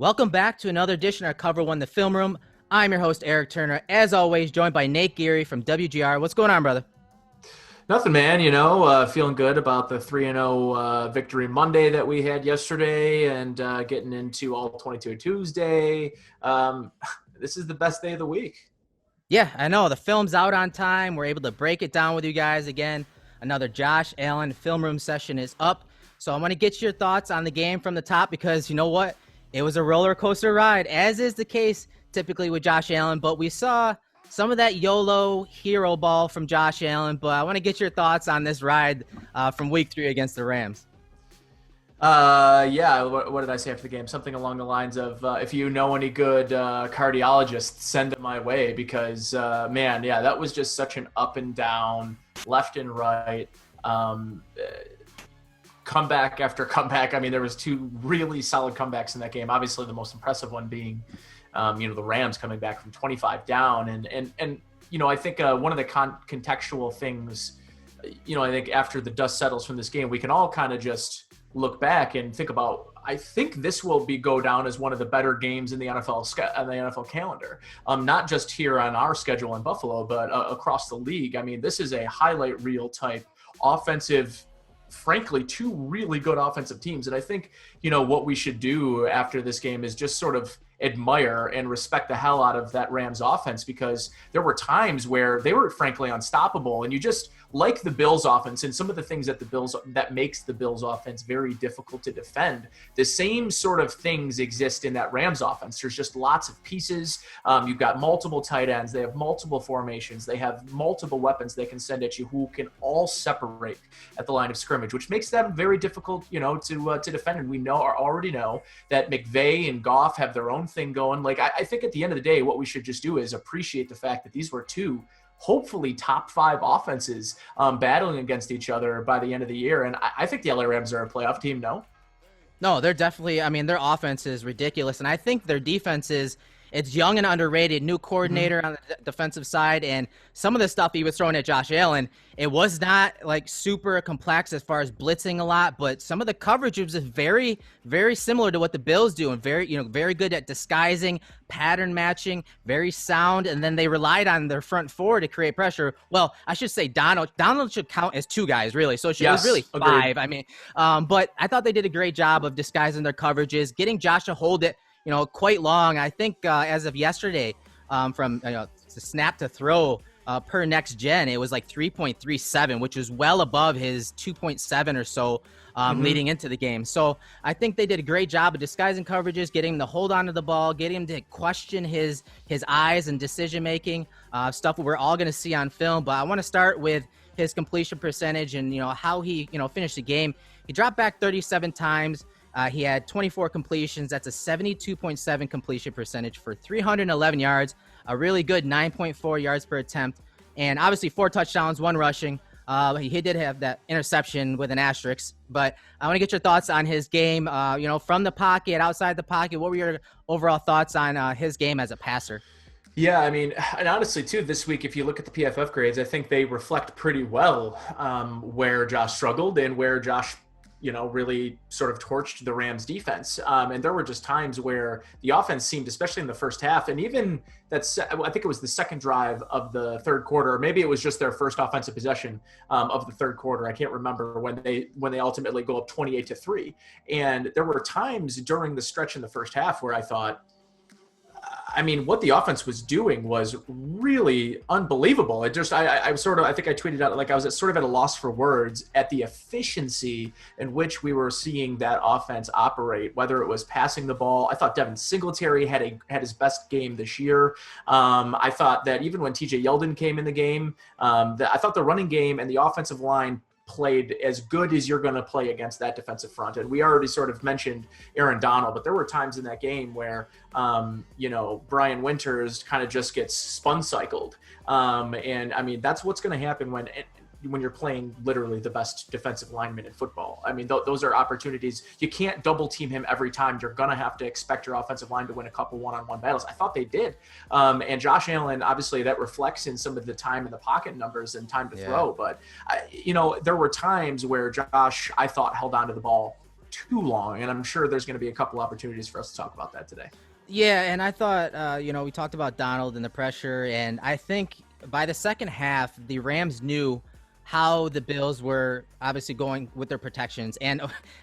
Welcome back to another edition of Cover One, the Film Room. I'm your host, Eric Turner, as always, joined by Nate Geary from WGR. What's going on, brother? Nothing, man. Feeling good about the 3-0 victory Monday that we had yesterday and getting into all 22 Tuesday. This is the best day of the week. Yeah, I know. The film's out on time. We're able to break it down with you guys again. Another Josh Allen Film Room session is up. So I'm going to get your thoughts on the game from the top because you know what? It was a roller coaster ride, as is the case typically with Josh Allen. But we saw some of that YOLO hero ball from Josh Allen. But I want to get your thoughts on this ride from week 3 against the Rams. What did I say after the game? Something along the lines of, if you know any good cardiologists, send them my way because, that was just such an up and down, left and right, comeback after comeback. I mean, there was 2 really solid comebacks in that game. Obviously, the most impressive one being, the Rams coming back from 25 down. And I think one of the contextual things, I think after the dust settles from this game, we can all kind of just look back and think about, I think this will go down as one of the better games in the NFL calendar. Not just here on our schedule in Buffalo, but across the league. I mean, this is a highlight reel type offensive, frankly, 2 really good offensive teams. And I think, what we should do after this game is just sort of admire and respect the hell out of that Rams offense, because there were times where they were frankly unstoppable. And you just like the Bills offense and some of the things that makes the Bills offense very difficult to defend. The same sort of things exist in that Rams offense. There's just lots of pieces. You've got multiple tight ends. They have multiple formations. They have multiple weapons they can send at you who can all separate at the line of scrimmage, which makes them very difficult, to defend. And we already know that McVay and Goff have their own thing going. Like, I think at the end of the day, what we should just do is appreciate the fact that these were 2 hopefully top 5 offenses battling against each other by the end of the year. And I think the LA Rams are a playoff team, no? No, they're definitely, their offense is ridiculous. And I think their defense it's young and underrated. New coordinator on the defensive side, and some of the stuff he was throwing at Josh Allen, it was not like super complex as far as blitzing a lot, but some of the coverage was very, very similar to what the Bills do, and very good at disguising, pattern matching, very sound, and then they relied on their front 4 to create pressure. Well, I should say Donald should count as 2 guys, really, so it was really 5. Agreed. But I thought they did a great job of disguising their coverages, getting Josh to hold it quite long. I think as of yesterday, from snap to throw per next gen, it was like 3.37, which is well above his 2.7 or so leading into the game. So I think they did a great job of disguising coverages, getting him to hold on to the ball, getting him to question his eyes and decision making, stuff we're all going to see on film. But I want to start with his completion percentage and how he finished the game. He dropped back 37 times. He had 24 completions. That's a 72.7 completion percentage for 311 yards, a really good 9.4 yards per attempt, and obviously 4 touchdowns, 1 rushing. He did have that interception with an asterisk, but I want to get your thoughts on his game, from the pocket, outside the pocket. What were your overall thoughts on his game as a passer? Yeah, and honestly, too, this week, if you look at the PFF grades, I think they reflect pretty well where Josh struggled and where Josh really sort of torched the Rams defense. And there were just times where the offense seemed, especially in the first half, and even I think it was the second drive of the third quarter, or maybe it was just their first offensive possession of the third quarter. I can't remember when they ultimately go up 28-3. And there were times during the stretch in the first half where I thought, what the offense was doing was really unbelievable. It just, I think I tweeted out, like I was sort of at a loss for words at the efficiency in which we were seeing that offense operate, whether it was passing the ball. I thought Devin Singletary had his best game this year. I thought that even when TJ Yeldon came in the game, I thought the running game and the offensive line played as good as you're going to play against that defensive front. And we already sort of mentioned Aaron Donald, but there were times in that game where, Brian Winters kind of just gets spun cycled. That's what's going to happen when you're playing literally the best defensive lineman in football. Those are opportunities. You can't double team him every time. You're going to have to expect your offensive line to win a couple one-on-one battles. I thought they did. And Josh Allen, obviously that reflects in some of the time in the pocket numbers and time to throw. But, there were times where Josh, I thought, held on to the ball too long. And I'm sure there's going to be a couple opportunities for us to talk about that today. Yeah, and I thought, we talked about Donald and the pressure, and I think by the second half, the Rams knew how the Bills were obviously going with their protections. And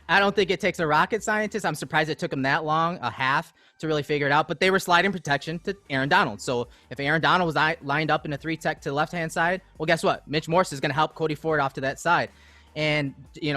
I don't think it takes a rocket scientist. I'm surprised it took them that long, a half, to really figure it out. But they were sliding protection to Aaron Donald. So if Aaron Donald was lined up in a 3-tech to the left-hand side, well, guess what? Mitch Morse is going to help Cody Ford off to that side, and,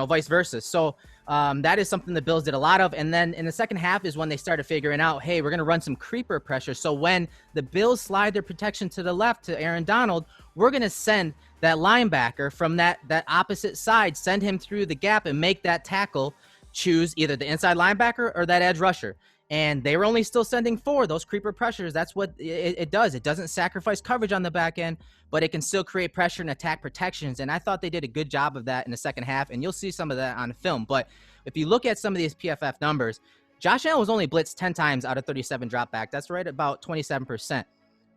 vice versa. So that is something the Bills did a lot of. And then in the second half is when they started figuring out, hey, we're going to run some creeper pressure. So when the Bills slide their protection to the left to Aaron Donald, we're going to send that linebacker from that opposite side, send him through the gap and make that tackle choose either the inside linebacker or that edge rusher. And they were only still sending 4, those creeper pressures. That's what it does. It doesn't sacrifice coverage on the back end, but it can still create pressure and attack protections. And I thought they did a good job of that in the second half, and you'll see some of that on film. But if you look at some of these PFF numbers, Josh Allen was only blitzed 10 times out of 37 dropback. That's right about 27%.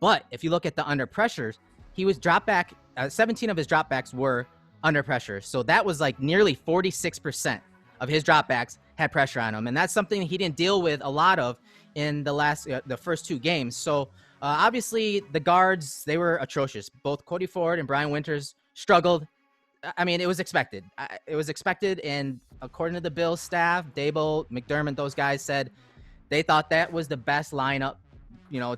But if you look at the under pressures, he was drop back. 17 of his dropbacks were under pressure. So that was like nearly 46% of his dropbacks had pressure on him. And that's something he didn't deal with a lot of in the first 2 games. So obviously the guards, they were atrocious. Both Cody Ford and Brian Winters struggled. I mean, it was expected. And according to the Bills staff, Dable, McDermott, those guys said they thought that was the best lineup,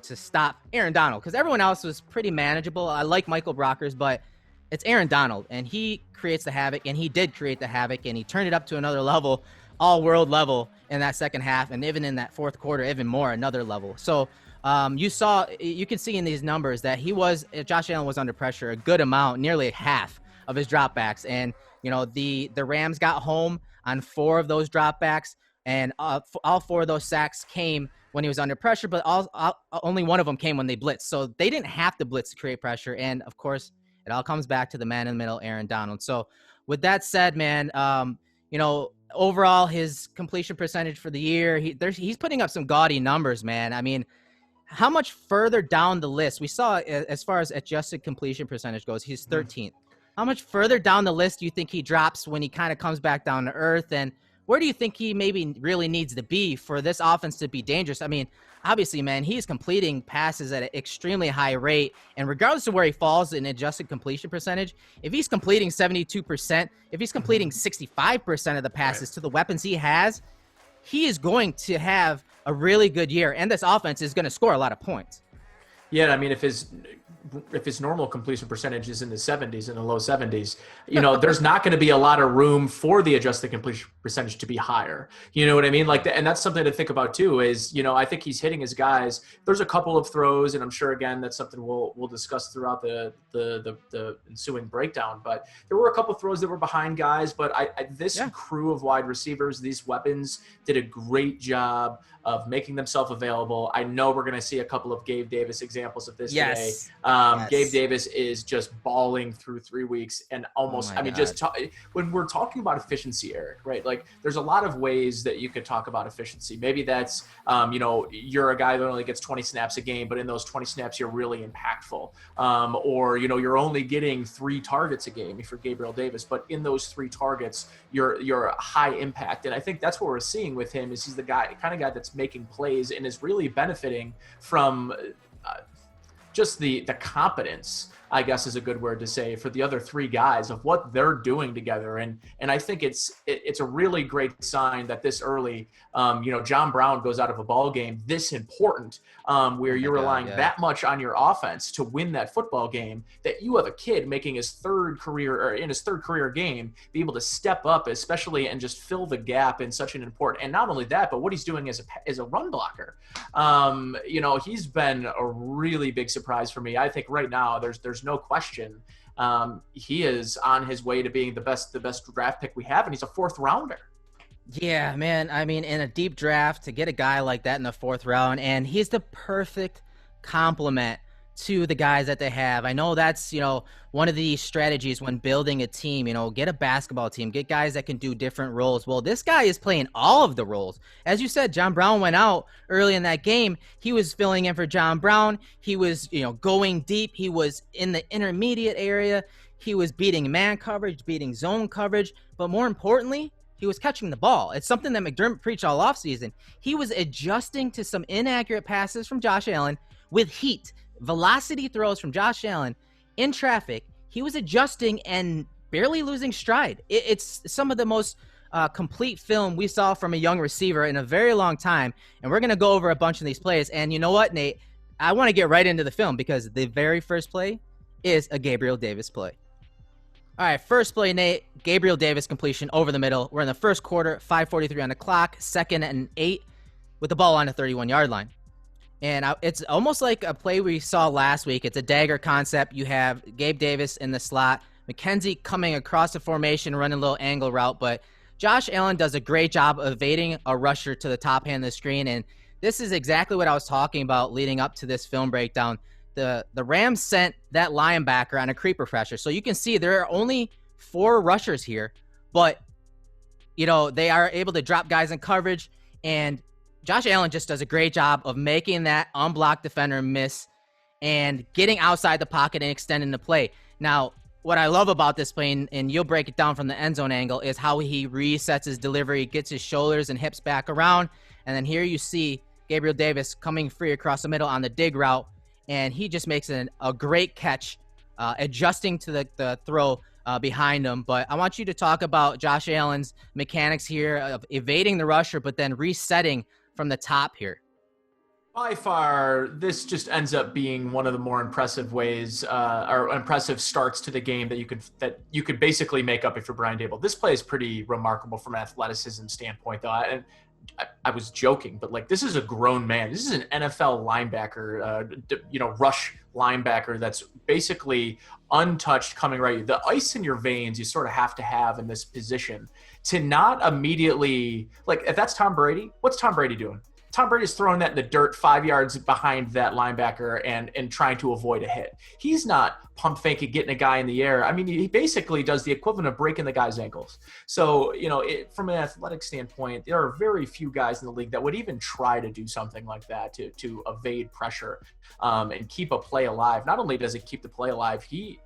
to stop Aaron Donald, because everyone else was pretty manageable. I like Michael Brockers, but it's Aaron Donald, and he creates the havoc, and he did create the havoc, and he turned it up to another level, all-world level in that second half, and even in that fourth quarter, even more, another level. So you can see in these numbers that Josh Allen was under pressure a good amount, nearly half of his dropbacks, and the Rams got home on 4 of those dropbacks, and all 4 of those sacks came when he was under pressure, but only one of them came when they blitzed. So they didn't have to blitz to create pressure. And of course, it all comes back to the man in the middle, Aaron Donald. So with that said, man, overall his completion percentage for the year, he's putting up some gaudy numbers, man. I mean, how much further down the list we saw as far as adjusted completion percentage goes? He's 13th. How much further down the list do you think he drops when he kind of comes back down to earth? And where do you think he maybe really needs to be for this offense to be dangerous? I mean, obviously, man, he's completing passes at an extremely high rate. And regardless of where he falls in adjusted completion percentage, if he's completing 72%, if he's completing 65% of the passes to the weapons he has, he is going to have a really good year. And this offense is going to score a lot of points. Yeah, I mean, if his normal completion percentage is in the 70s, in the low 70s, there's not going to be a lot of room for the adjusted completion percentage to be higher. You know what I mean? And that's something to think about too. Is I think he's hitting his guys. There's a couple of throws, and I'm sure again that's something we'll discuss throughout the ensuing breakdown. But there were a couple of throws that were behind guys. But this crew of wide receivers, these weapons, did a great job of making themselves available. I know we're going to see a couple of Gabe Davis examples of this today. Yes. Gabe Davis is just balling through 3 weeks, and almost, when we're talking about efficiency, Eric, right? Like there's a lot of ways that you could talk about efficiency. Maybe that's, you're a guy that only gets 20 snaps a game, but in those 20 snaps, you're really impactful. Or, you're only getting 3 targets a game if you're Gabriel Davis, but in those 3 targets, you're a high impact. And I think that's what we're seeing with him is he's the kind of guy that's making plays and is really benefiting from just the competence, I guess is a good word to say, for the other 3 guys of what they're doing together. And I think it's a really great sign that this early, John Brown goes out of a ball game this important, where you're relying that much on your offense to win that football game, that you have a kid making his third career game, be able to step up, especially, and just fill the gap in such an important, and not only that, but what he's doing as a run blocker. He's been a really big surprise for me. I think right now there's no question. He is on his way to being the best draft pick we have, and he's a 4th rounder. Yeah, man. I mean, in a deep draft, to get a guy like that in the 4th round, and he's the perfect complement to the guys that they have. I know that's, one of the strategies when building a team, get a basketball team, get guys that can do different roles. Well, this guy is playing all of the roles. As you said, John Brown went out early in that game. He was filling in for John Brown. He was, going deep. He was in the intermediate area. He was beating man coverage, beating zone coverage. But more importantly, he was catching the ball. It's something that McDermott preached all offseason. He was adjusting to some inaccurate passes from Josh Allen with heat, velocity throws from Josh Allen in traffic. He was adjusting and barely losing stride. It's some of the most complete film we saw from a young receiver in a very long time. And we're going to go over a bunch of these plays. And you know what, Nate? I want to get right into the film because the very first play is a Gabriel Davis play. All right, first play, Nate. Gabriel Davis completion over the middle. We're in the first quarter, 5:43 on the clock, 2nd and 8 with the ball on the 31-yard line. And it's almost like a play we saw last week. It's a dagger concept. You have Gabe Davis in the slot, McKenzie coming across the formation, running a little angle route. But Josh Allen does a great job of evading a rusher to the top hand of the screen. And this is exactly what I was talking about leading up to this film breakdown. The Rams sent that linebacker on a creeper pressure. So you can see there are only 4 rushers here, but they are able to drop guys in coverage, and Josh Allen just does a great job of making that unblocked defender miss and getting outside the pocket and extending the play. Now, what I love about this play, and you'll break it down from the end zone angle, is how he resets his delivery, gets his shoulders and hips back around, and then here you see Gabriel Davis coming free across the middle on the dig route, and he just makes a great catch, adjusting to the throw behind him. But I want you to talk about Josh Allen's mechanics here of evading the rusher, but then resetting from the top here. By far, this just ends up being one of the more impressive ways or impressive starts to the game that you could basically make up if you're Brian Daboll. This play is pretty remarkable from an athleticism standpoint, though. And I was joking, but this is a grown man. This is an NFL linebacker, rush linebacker that's basically untouched coming right. The ice in your veins you sort of have to have in this position to not immediately, if that's Tom Brady, what's Tom Brady doing? Tom Brady's throwing that in the dirt 5 yards behind that linebacker and trying to avoid a hit. He's not pump faking, getting a guy in the air. I mean, he basically does the equivalent of breaking the guy's ankles. So, from an athletic standpoint, there are very few guys in the league that would even try to do something like that to evade pressure and keep a play alive. Not only does it keep the play alive, he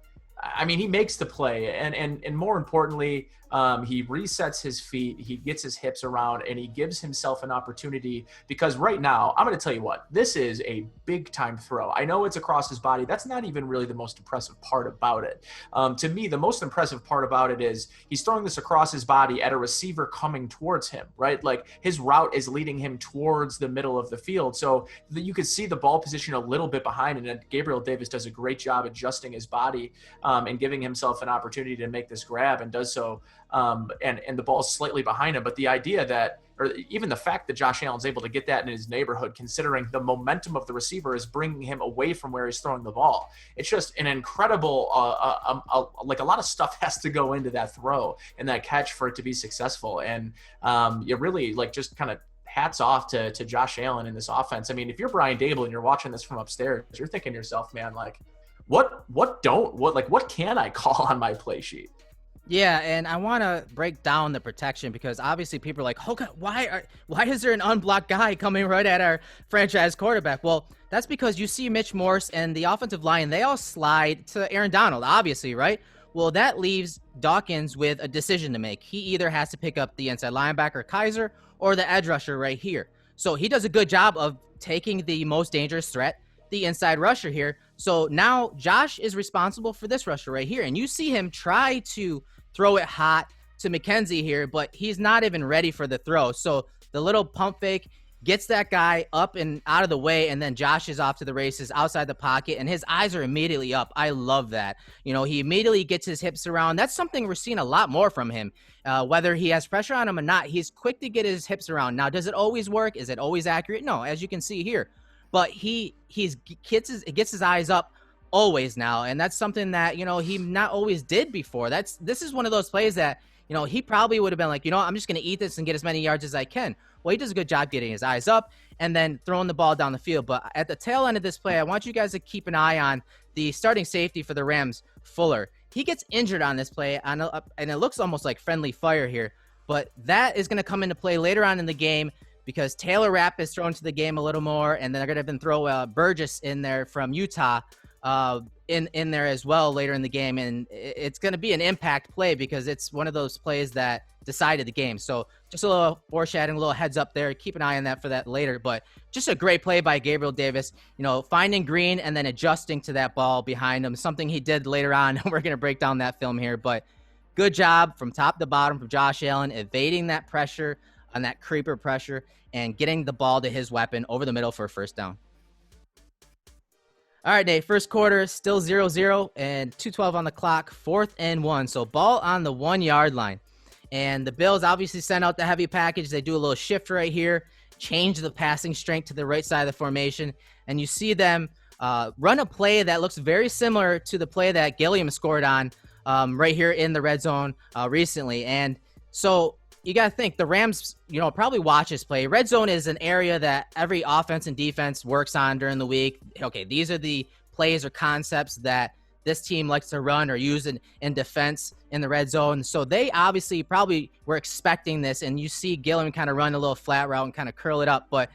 makes the play, and more importantly, he resets his feet, he gets his hips around, and he gives himself an opportunity, because right now, I'm going to tell you what, this is a big-time throw. I know it's across his body. That's not even really the most impressive part about it. To me, the most impressive part about it is he's throwing this across his body at a receiver coming towards him, right? His route is leading him towards the middle of the field, so you could see the ball position a little bit behind, and Gabriel Davis does a great job adjusting his body and giving himself an opportunity to make this grab, and does so. And the ball's slightly behind him. But the idea that, or even the fact that Josh Allen's able to get that in his neighborhood, considering the momentum of the receiver is bringing him away from where he's throwing the ball. It's just an incredible, a lot of stuff has to go into that throw and that catch for it to be successful. And you really just kind of hats off to Josh Allen in this offense. I mean, if you're Brian Daboll and you're watching this from upstairs, you're thinking to yourself, man, what can I call on my play sheet? Yeah, and I want to break down the protection, because obviously people are like, oh God, why is there an unblocked guy coming right at our franchise quarterback? Well, that's because you see Mitch Morse and the offensive line, they all slide to Aaron Donald, obviously, right? Well, that leaves Dawkins with a decision to make. He either has to pick up the inside linebacker, Kaiser, or the edge rusher right here. So he does a good job of taking the most dangerous threat, the inside rusher here. So now Josh is responsible for this rusher right here. And you see him try to throw it hot to McKenzie here, but he's not even ready for the throw. So the little pump fake gets that guy up and out of the way, and then Josh is off to the races outside the pocket, and his eyes are immediately up. I love that. He immediately gets his hips around. That's something we're seeing a lot more from him. Whether he has pressure on him or not, he's quick to get his hips around. Now, does it always work? Is it always accurate? No, as you can see here. But he gets his eyes up always now, and that's something that he not always did before. This is one of those plays that he probably would have been like, I'm just going to eat this and get as many yards as I can. Well, he does a good job getting his eyes up and then throwing the ball down the field. But at the tail end of this play, I want you guys to keep an eye on the starting safety for the Rams, Fuller. He gets injured on this play, and it looks almost like friendly fire here, but that is going to come into play later on in the game, because Taylor Rapp is thrown to the game a little more, and then they're going to throw Burgess in there from Utah. in there as well later in the game, and it's going to be an impact play because it's one of those plays that decided the game. So just a little foreshadowing, a little heads up there. Keep an eye on that for that later. But just a great play by Gabriel Davis, finding Green and then adjusting to that ball behind him, something he did later on. We're going to break down that film here, but good job from top to bottom from Josh Allen, evading that pressure on that creeper pressure and getting the ball to his weapon over the middle for a first down. All right, Nate, first quarter, still 0-0 and 2:12 on the clock, 4th and 1. So ball on the 1-yard line. And the Bills obviously send out the heavy package. They do a little shift right here, change the passing strength to the right side of the formation. And you see them run a play that looks very similar to the play that Gilliam scored on right here in the red zone recently. And so you got to think the Rams, probably watch this play. Red zone is an area that every offense and defense works on during the week. Okay, these are the plays or concepts that this team likes to run or use in defense in the red zone. So they obviously probably were expecting this, and you see Gilliam kind of run a little flat route and kind of curl it up. But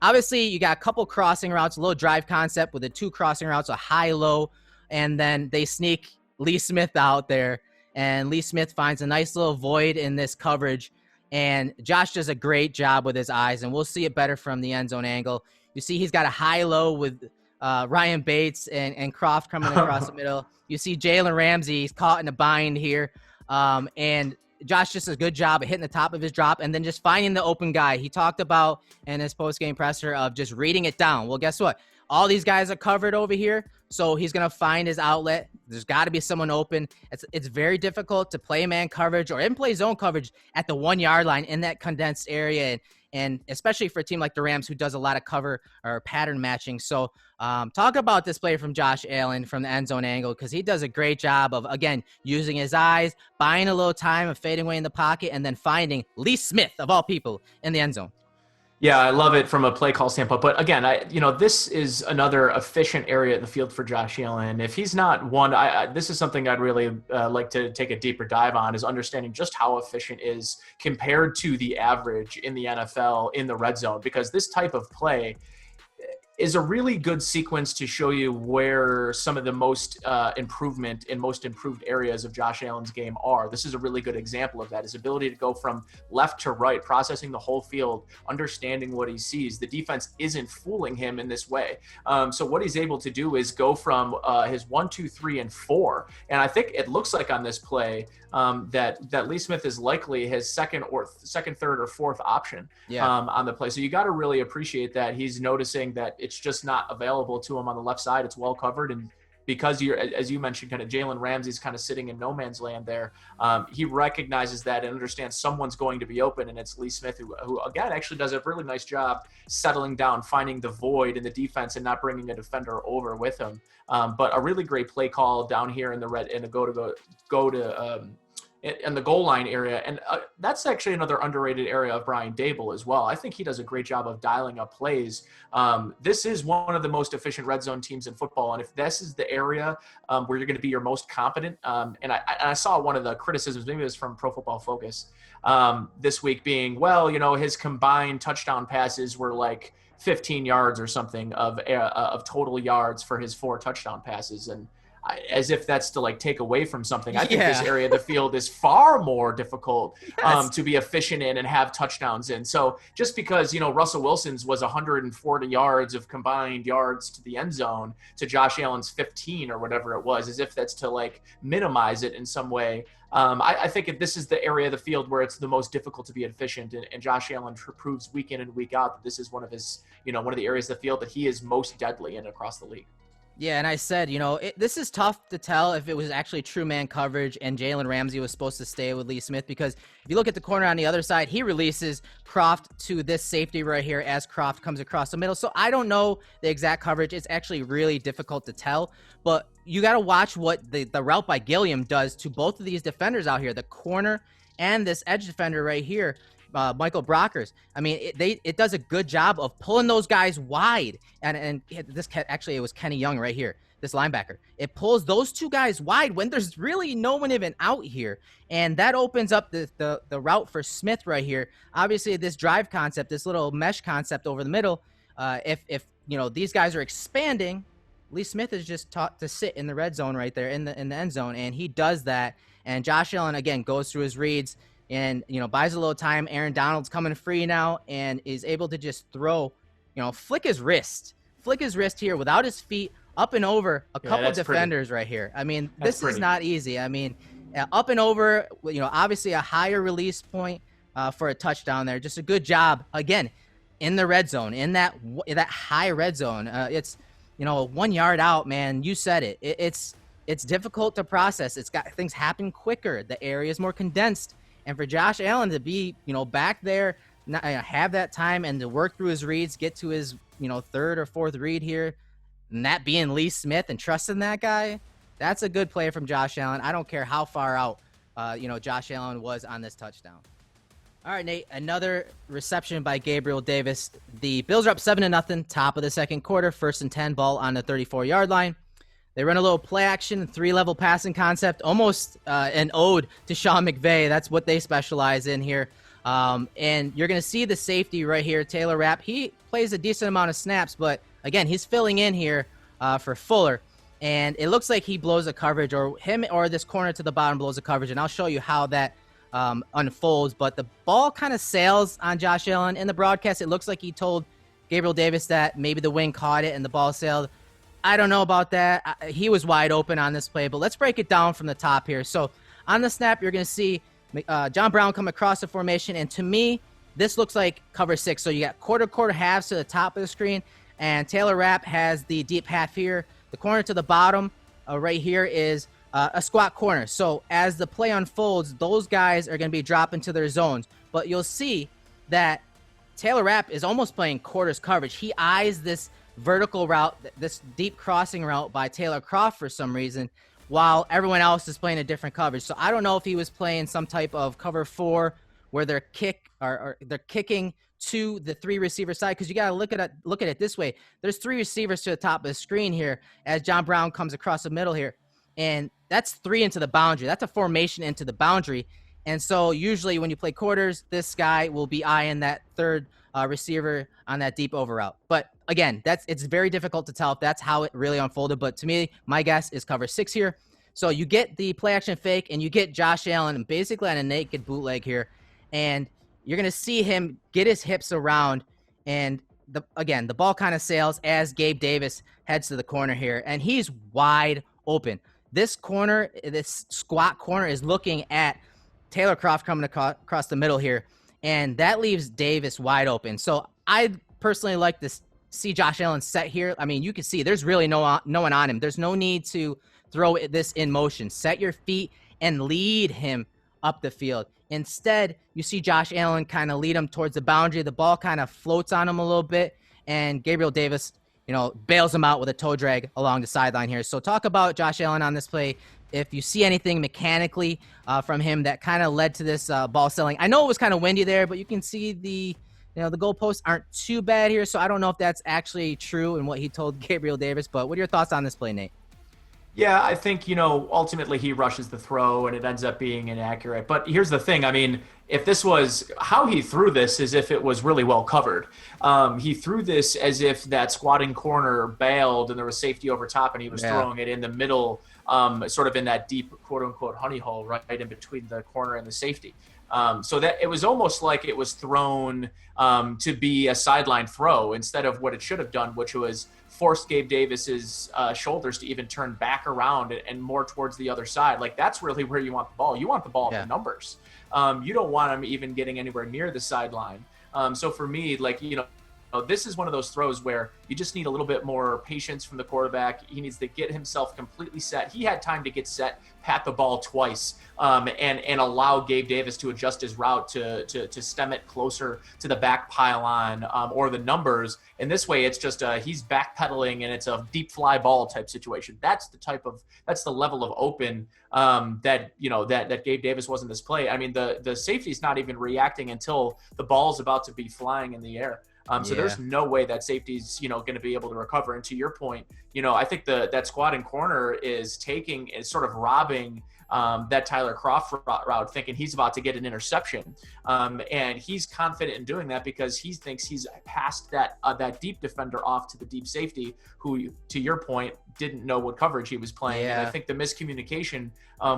obviously you got a couple crossing routes, a little drive concept with the 2 crossing routes, a high-low, and then they sneak Lee Smith out there. And Lee Smith finds a nice little void in this coverage. And Josh does a great job with his eyes, and we'll see it better from the end zone angle. You see he's got a high-low with Ryan Bates and Croft coming across the middle. You see Jalen Ramsey, he's caught in a bind here. And Josh just does a good job at hitting the top of his drop and then just finding the open guy. He talked about in his post-game presser of just reading it down. Well, guess what? All these guys are covered over here, so he's going to find his outlet. There's got to be someone open. It's very difficult to play man coverage or in play zone coverage at the 1-yard line in that condensed area, and especially for a team like the Rams who does a lot of cover or pattern matching. So talk about this play from Josh Allen from the end zone angle, because he does a great job of, again, using his eyes, buying a little time of fading away in the pocket, and then finding Lee Smith, of all people, in the end zone. Yeah, I love it from a play call standpoint. But again, this is another efficient area of the field for Josh Allen. If he's not one, this is something I'd really like to take a deeper dive on, is understanding just how efficient is compared to the average in the NFL in the red zone, because this type of play is a really good sequence to show you where some of the most improvement and most improved areas of Josh Allen's game are. This is a really good example of that, his ability to go from left to right, processing the whole field, understanding what he sees. The defense isn't fooling him in this way. So what he's able to do is go from his 1, 2, 3, and 4. And I think it looks like on this play that Lee Smith is likely his second, third, or fourth option on the play. So you got to really appreciate that he's noticing that it's just not available to him on the left side. It's well covered, and because as you mentioned, kind of Jalen Ramsey's kind of sitting in no man's land there. He recognizes that and understands someone's going to be open, and it's Lee Smith who again actually does a really nice job settling down, finding the void in the defense, and not bringing a defender over with him. But a really great play call down here in the in the goal line area. And that's actually another underrated area of Brian Dable as well. I think he does a great job of dialing up plays. This is one of the most efficient red zone teams in football. And if this is the area where you're going to be your most competent, and I saw one of the criticisms, maybe it was from Pro Football Focus this week, being, his combined touchdown passes were like 15 yards or something of total yards for his 4 touchdown passes. And as if that's to take away from something. I think this area of the field is far more difficult to be efficient in and have touchdowns in. So just because, Russell Wilson's was 140 yards of combined yards to the end zone to Josh Allen's 15 or whatever it was, as if that's to minimize it in some way. I think this is the area of the field where it's the most difficult to be efficient. And Josh Allen proves week in and week out that this is one of his, one of the areas of the field that he is most deadly in across the league. Yeah, and I said, this is tough to tell if it was actually true man coverage and Jalen Ramsey was supposed to stay with Lee Smith, because if you look at the corner on the other side, he releases Croft to this safety right here as Croft comes across the middle. So I don't know the exact coverage. It's actually really difficult to tell, but you got to watch what the route by Gilliam does to both of these defenders out here, the corner and this edge defender right here. Michael Brockers. I mean, it does a good job of pulling those guys wide. And this actually, it was Kenny Young right here, this linebacker. It pulls those 2 guys wide when there's really no one even out here. And that opens up the route for Smith right here. Obviously, this drive concept, this little mesh concept over the middle, if these guys are expanding, Lee Smith is just taught to sit in the red zone right there in the end zone, and he does that. And Josh Allen again goes through his reads and buys a little time. Aaron Donald's coming free now and is able to just throw, flick his wrist here without his feet up and over a couple defenders right here. I mean, this is not easy. I mean, up and over, obviously a higher release point for a touchdown there. Just a good job again in the red zone, in that high red zone. It's 1 yard out, man. You said it. It's difficult to process. It's got things happen quicker. The area is more condensed, and for Josh Allen to be back there, have that time and to work through his reads, get to his third or fourth read here, and that being Lee Smith and trusting that guy, that's a good play from Josh Allen. I don't care how far out Josh Allen was on this touchdown. All right, Nate, another reception by Gabriel Davis. The Bills are up 7-0, top of the second quarter, 1st and 10, ball on the 34-yard line. They run a little play action, 3-level passing concept, almost an ode to Sean McVay. That's what they specialize in here. And you're going to see the safety right here, Taylor Rapp. He plays a decent amount of snaps, but again, he's filling in here for Fuller. And it looks like he blows a coverage, or him or this corner to the bottom blows a coverage, and I'll show you how that unfolds. But the ball kind of sails on Josh Allen. In the broadcast, it looks like he told Gabriel Davis that maybe the wing caught it and the ball sailed. I don't know about that. He was wide open on this play, but let's break it down from the top here. So on the snap, you're going to see John Brown come across the formation, and to me, this looks like cover 6. So you got quarter halves to the top of the screen, and Taylor Rapp has the deep half here. The corner to the bottom right here is a squat corner. So as the play unfolds, those guys are going to be dropping to their zones. But you'll see that Taylor Rapp is almost playing quarters coverage. He eyes this vertical route, this deep crossing route by Taylor Croft for some reason, while everyone else is playing a different coverage. So I don't know if he was playing some type of cover 4 where they're kicking to the 3 receiver side, because you got to look at it this way. There's 3 receivers to the top of the screen here as John Brown comes across the middle here, and that's 3 into the boundary. That's a formation into the boundary. And so usually when you play quarters, this guy will be eyeing that 3rd receiver on that deep over route. But again, it's very difficult to tell if that's how it really unfolded. But to me, my guess is cover 6 here. So you get the play action fake, and you get Josh Allen basically on a naked bootleg here, and you're going to see him get his hips around, and the ball kind of sails as Gabe Davis heads to the corner here, and he's wide open. This corner, this squat corner, is looking at Taylor Croft coming across the middle here, and that leaves Davis wide open. So I personally like to see Josh Allen set here. I mean, you can see there's really no one on him. There's no need to throw this in motion. Set your feet and lead him up the field. Instead, you see Josh Allen kind of lead him towards the boundary. The ball kind of floats on him a little bit, and Gabriel Davis, bails him out with a toe drag along the sideline here. So talk about Josh Allen on this play. If you see anything mechanically from him that kind of led to this ball selling. I know it was kind of windy there, but you can see the goalposts aren't too bad here. So I don't know if that's actually true in what he told Gabriel Davis. But what are your thoughts on this play, Nate? Yeah, I think, ultimately he rushes the throw and it ends up being inaccurate. But here's the thing. I mean, if this was how he threw this, as if it was really well covered. He threw this as if that squatting corner bailed and there was safety over top, and he was throwing it in the middle, sort of in that deep, quote unquote, honey hole right in between the corner and the safety. So that it was almost like it was thrown to be a sideline throw instead of what it should have done, which was forced Gabe Davis's shoulders to even turn back around and more towards the other side. Like, that's really where you want the ball. You want the ball in the numbers. You don't want him even getting anywhere near the sideline. So for me, this is one of those throws where you just need a little bit more patience from the quarterback. He needs to get himself completely set. He had time to get set, pat the ball twice, and allow Gabe Davis to adjust his route to stem it closer to the back pylon or the numbers. And this way, it's just he's backpedaling, and it's a deep fly ball type situation. That's the level of open that Gabe Davis was in this play. I mean, the safety's not even reacting until the ball's about to be flying in the air. So there's no way that safety's, going to be able to recover. And to your point, I think that squatting corner is sort of robbing that Tyler Kroft route, thinking he's about to get an interception. And he's confident in doing that because he thinks he's passed that deep defender off to the deep safety, who, to your point, didn't know what coverage he was playing. Yeah. And I think the miscommunication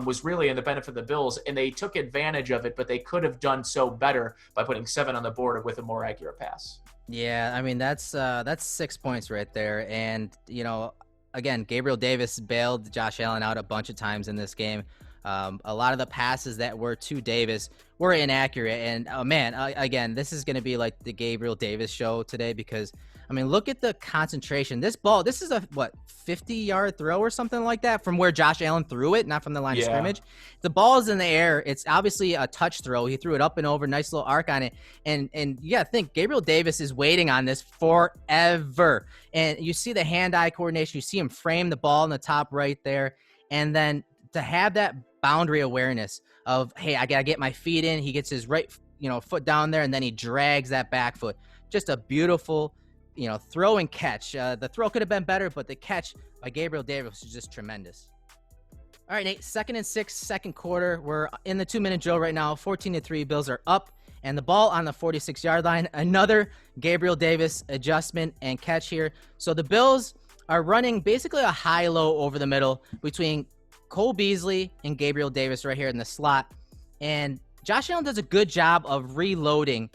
was really in the benefit of the Bills, and they took advantage of it, but they could have done so better by putting 7 on the board with a more accurate pass. Yeah, I mean, that's 6 points right there. And, again, Gabriel Davis bailed Josh Allen out a bunch of times in this game. A lot of the passes that were to Davis were inaccurate. And, again, this is going to be like the Gabriel Davis show today because, I mean, look at the concentration. This is a 50-yard throw or something like that from where Josh Allen threw it, not from the line of scrimmage. The ball is in the air. It's obviously a touch throw. He threw it up and over, nice little arc on it. And you got to think, Gabriel Davis is waiting on this forever. And you see the hand-eye coordination. You see him frame the ball in the top right there. And then to have that boundary awareness of, hey, I got to get my feet in. He gets his right foot down there, and then he drags that back foot. Just a beautiful throw and catch. The throw could have been better, but the catch by Gabriel Davis was just tremendous. All right, Nate, 2nd and 6, second quarter. We're in the 2-minute drill right now. 14-3, Bills are up, and the ball on the 46-yard line. Another Gabriel Davis adjustment and catch here. So the Bills are running basically a high-low over the middle between Cole Beasley and Gabriel Davis right here in the slot. And Josh Allen does a good job of reloading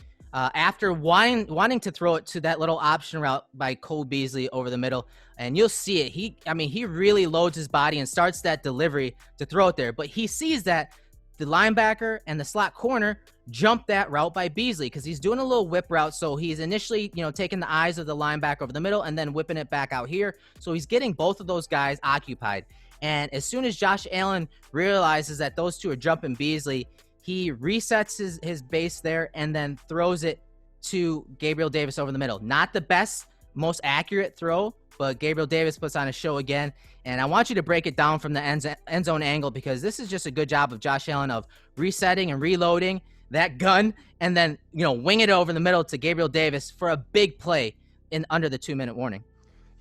after wanting to throw it to that little option route by Cole Beasley over the middle. And you'll see it. He really loads his body and starts that delivery to throw it there. But he sees that the linebacker and the slot corner jump that route by Beasley because he's doing a little whip route. So he's initially, taking the eyes of the linebacker over the middle and then whipping it back out here. So he's getting both of those guys occupied. And as soon as Josh Allen realizes that those two are jumping Beasley, he resets his base there and then throws it to Gabriel Davis over the middle. Not the best, most accurate throw, but Gabriel Davis puts on a show again. And I want you to break it down from the end zone angle because this is just a good job of Josh Allen of resetting and reloading that gun and then, wing it over the middle to Gabriel Davis for a big play in under the 2-minute warning.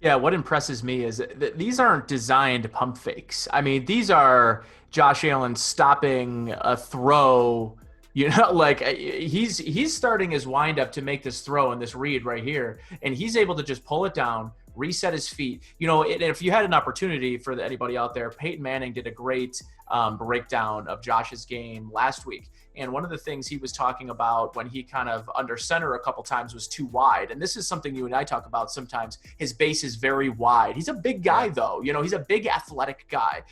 Yeah, what impresses me is that these aren't designed pump fakes. I mean, these are Josh Allen stopping a throw. He's starting his windup to make this throw in this read right here, and he's able to just pull it down, reset his feet. If you had an opportunity for anybody out there, Peyton Manning did a great breakdown of Josh's game last week. And one of the things he was talking about when he kind of under center a couple times was too wide. And this is something you and I talk about sometimes. His base is very wide. He's a big guy, though. He's a big athletic guy.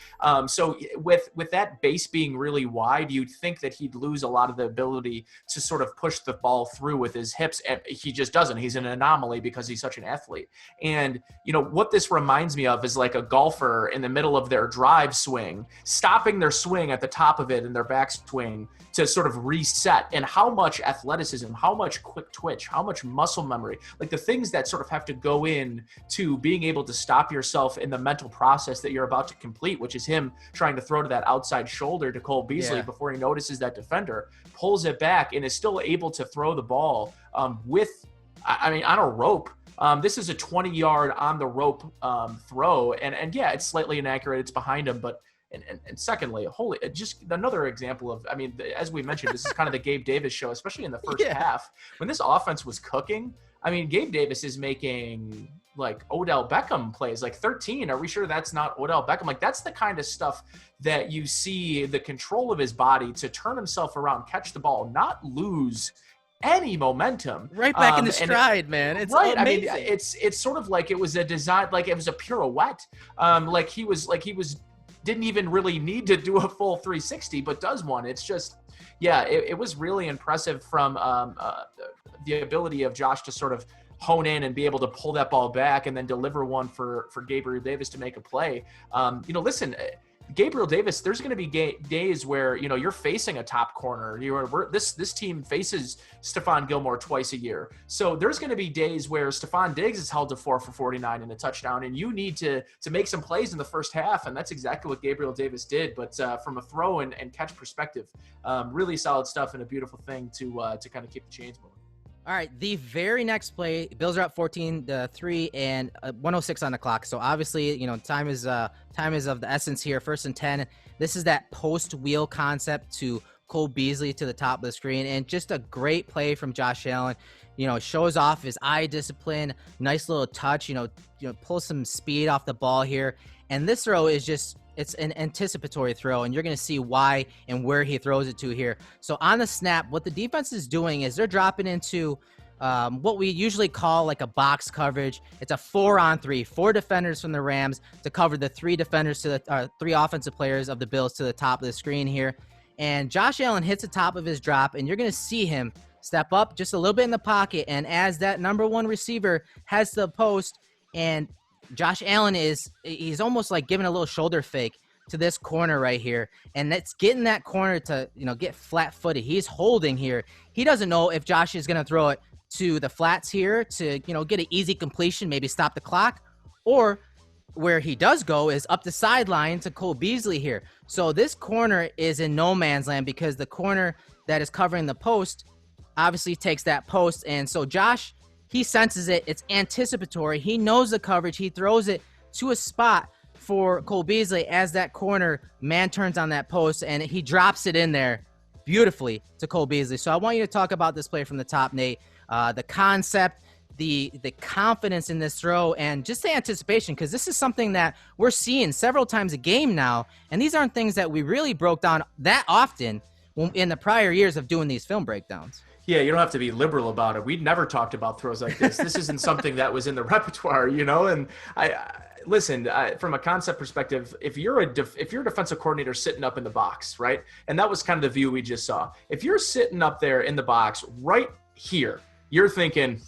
So with that base being really wide, you'd think that he'd lose a lot of the ability to sort of push the ball through with his hips. And he just doesn't. He's an anomaly because he's such an athlete. And, what this reminds me of is like a golfer in the middle of their drive swing, stopping their swing at the top of it in their backswing to sort of reset, and how much athleticism, how much quick twitch, how much muscle memory, like the things that sort of have to go in to being able to stop yourself in the mental process that you're about to complete, which is him trying to throw to that outside shoulder to Cole Beasley before he notices that defender, pulls it back, and is still able to throw the ball on a rope. This is a 20-yard on the rope throw, and yeah, it's slightly inaccurate. It's behind him, but and secondly, just another example of, as we mentioned, this is kind of the Gabe Davis show, especially in the first half. When this offense was cooking, Gabe Davis is making like Odell Beckham plays, like 13. Are we sure that's not Odell Beckham? Like, that's the kind of stuff that you see, the control of his body to turn himself around, catch the ball, not lose any momentum, right back in the stride, man. It's right. Amazing. It's sort of like it was a design, like it was a pirouette. Like he was didn't even really need to do a full 360, but does one. It's just, it was really impressive from the ability of Josh to sort of hone in and be able to pull that ball back and then deliver one for Gabriel Davis to make a play. Listen, Gabriel Davis, there's going to be days where, you're facing a top corner. This team faces Stefon Gilmore twice a year. So there's going to be days where Stefon Diggs is held to 4 for 49 and a touchdown, and you need to make some plays in the first half, and that's exactly what Gabriel Davis did. But from a throw and catch perspective, really solid stuff and a beautiful thing to kind of keep the chains moving. All right, the very next play, Bills are up 14-3 and 106 on the clock. So obviously, time is of the essence here. 1st and 10. This is that post wheel concept to Cole Beasley to the top of the screen, and just a great play from Josh Allen. Shows off his eye discipline, nice little touch. Pull some speed off the ball here, and this throw is just. It's an anticipatory throw, and you're going to see why and where he throws it to here. So on the snap, what the defense is doing is they're dropping into what we usually call like a box coverage. It's a 4-on-3, 4 defenders from the Rams to cover the 3 defenders to the 3 offensive players of the Bills to the top of the screen here. And Josh Allen hits the top of his drop, and you're going to see him step up just a little bit in the pocket. And as that number 1 receiver heads to the post, and Josh Allen he's almost like giving a little shoulder fake to this corner right here. And that's getting that corner to, get flat footed. He's holding here. He doesn't know if Josh is going to throw it to the flats here to, get an easy completion, maybe stop the clock, or where he does go is up the sideline to Cole Beasley here. So this corner is in no man's land because the corner that is covering the post obviously takes that post. And so Josh, he senses it. It's anticipatory. He knows the coverage. He throws it to a spot for Cole Beasley as that corner man turns on that post, and he drops it in there beautifully to Cole Beasley. So I want you to talk about this play from the top, Nate. The concept, the confidence in this throw, and just the anticipation, because this is something that we're seeing several times a game now, and these aren't things that we really broke down that often in the prior years of doing these film breakdowns. Yeah, you don't have to be liberal about it. We'd never talked about throws like this. This isn't something that was in the repertoire, And listen, from a concept perspective, if you're a defensive coordinator sitting up in the box, right? And that was kind of the view we just saw. If you're sitting up there in the box right here, you're thinking,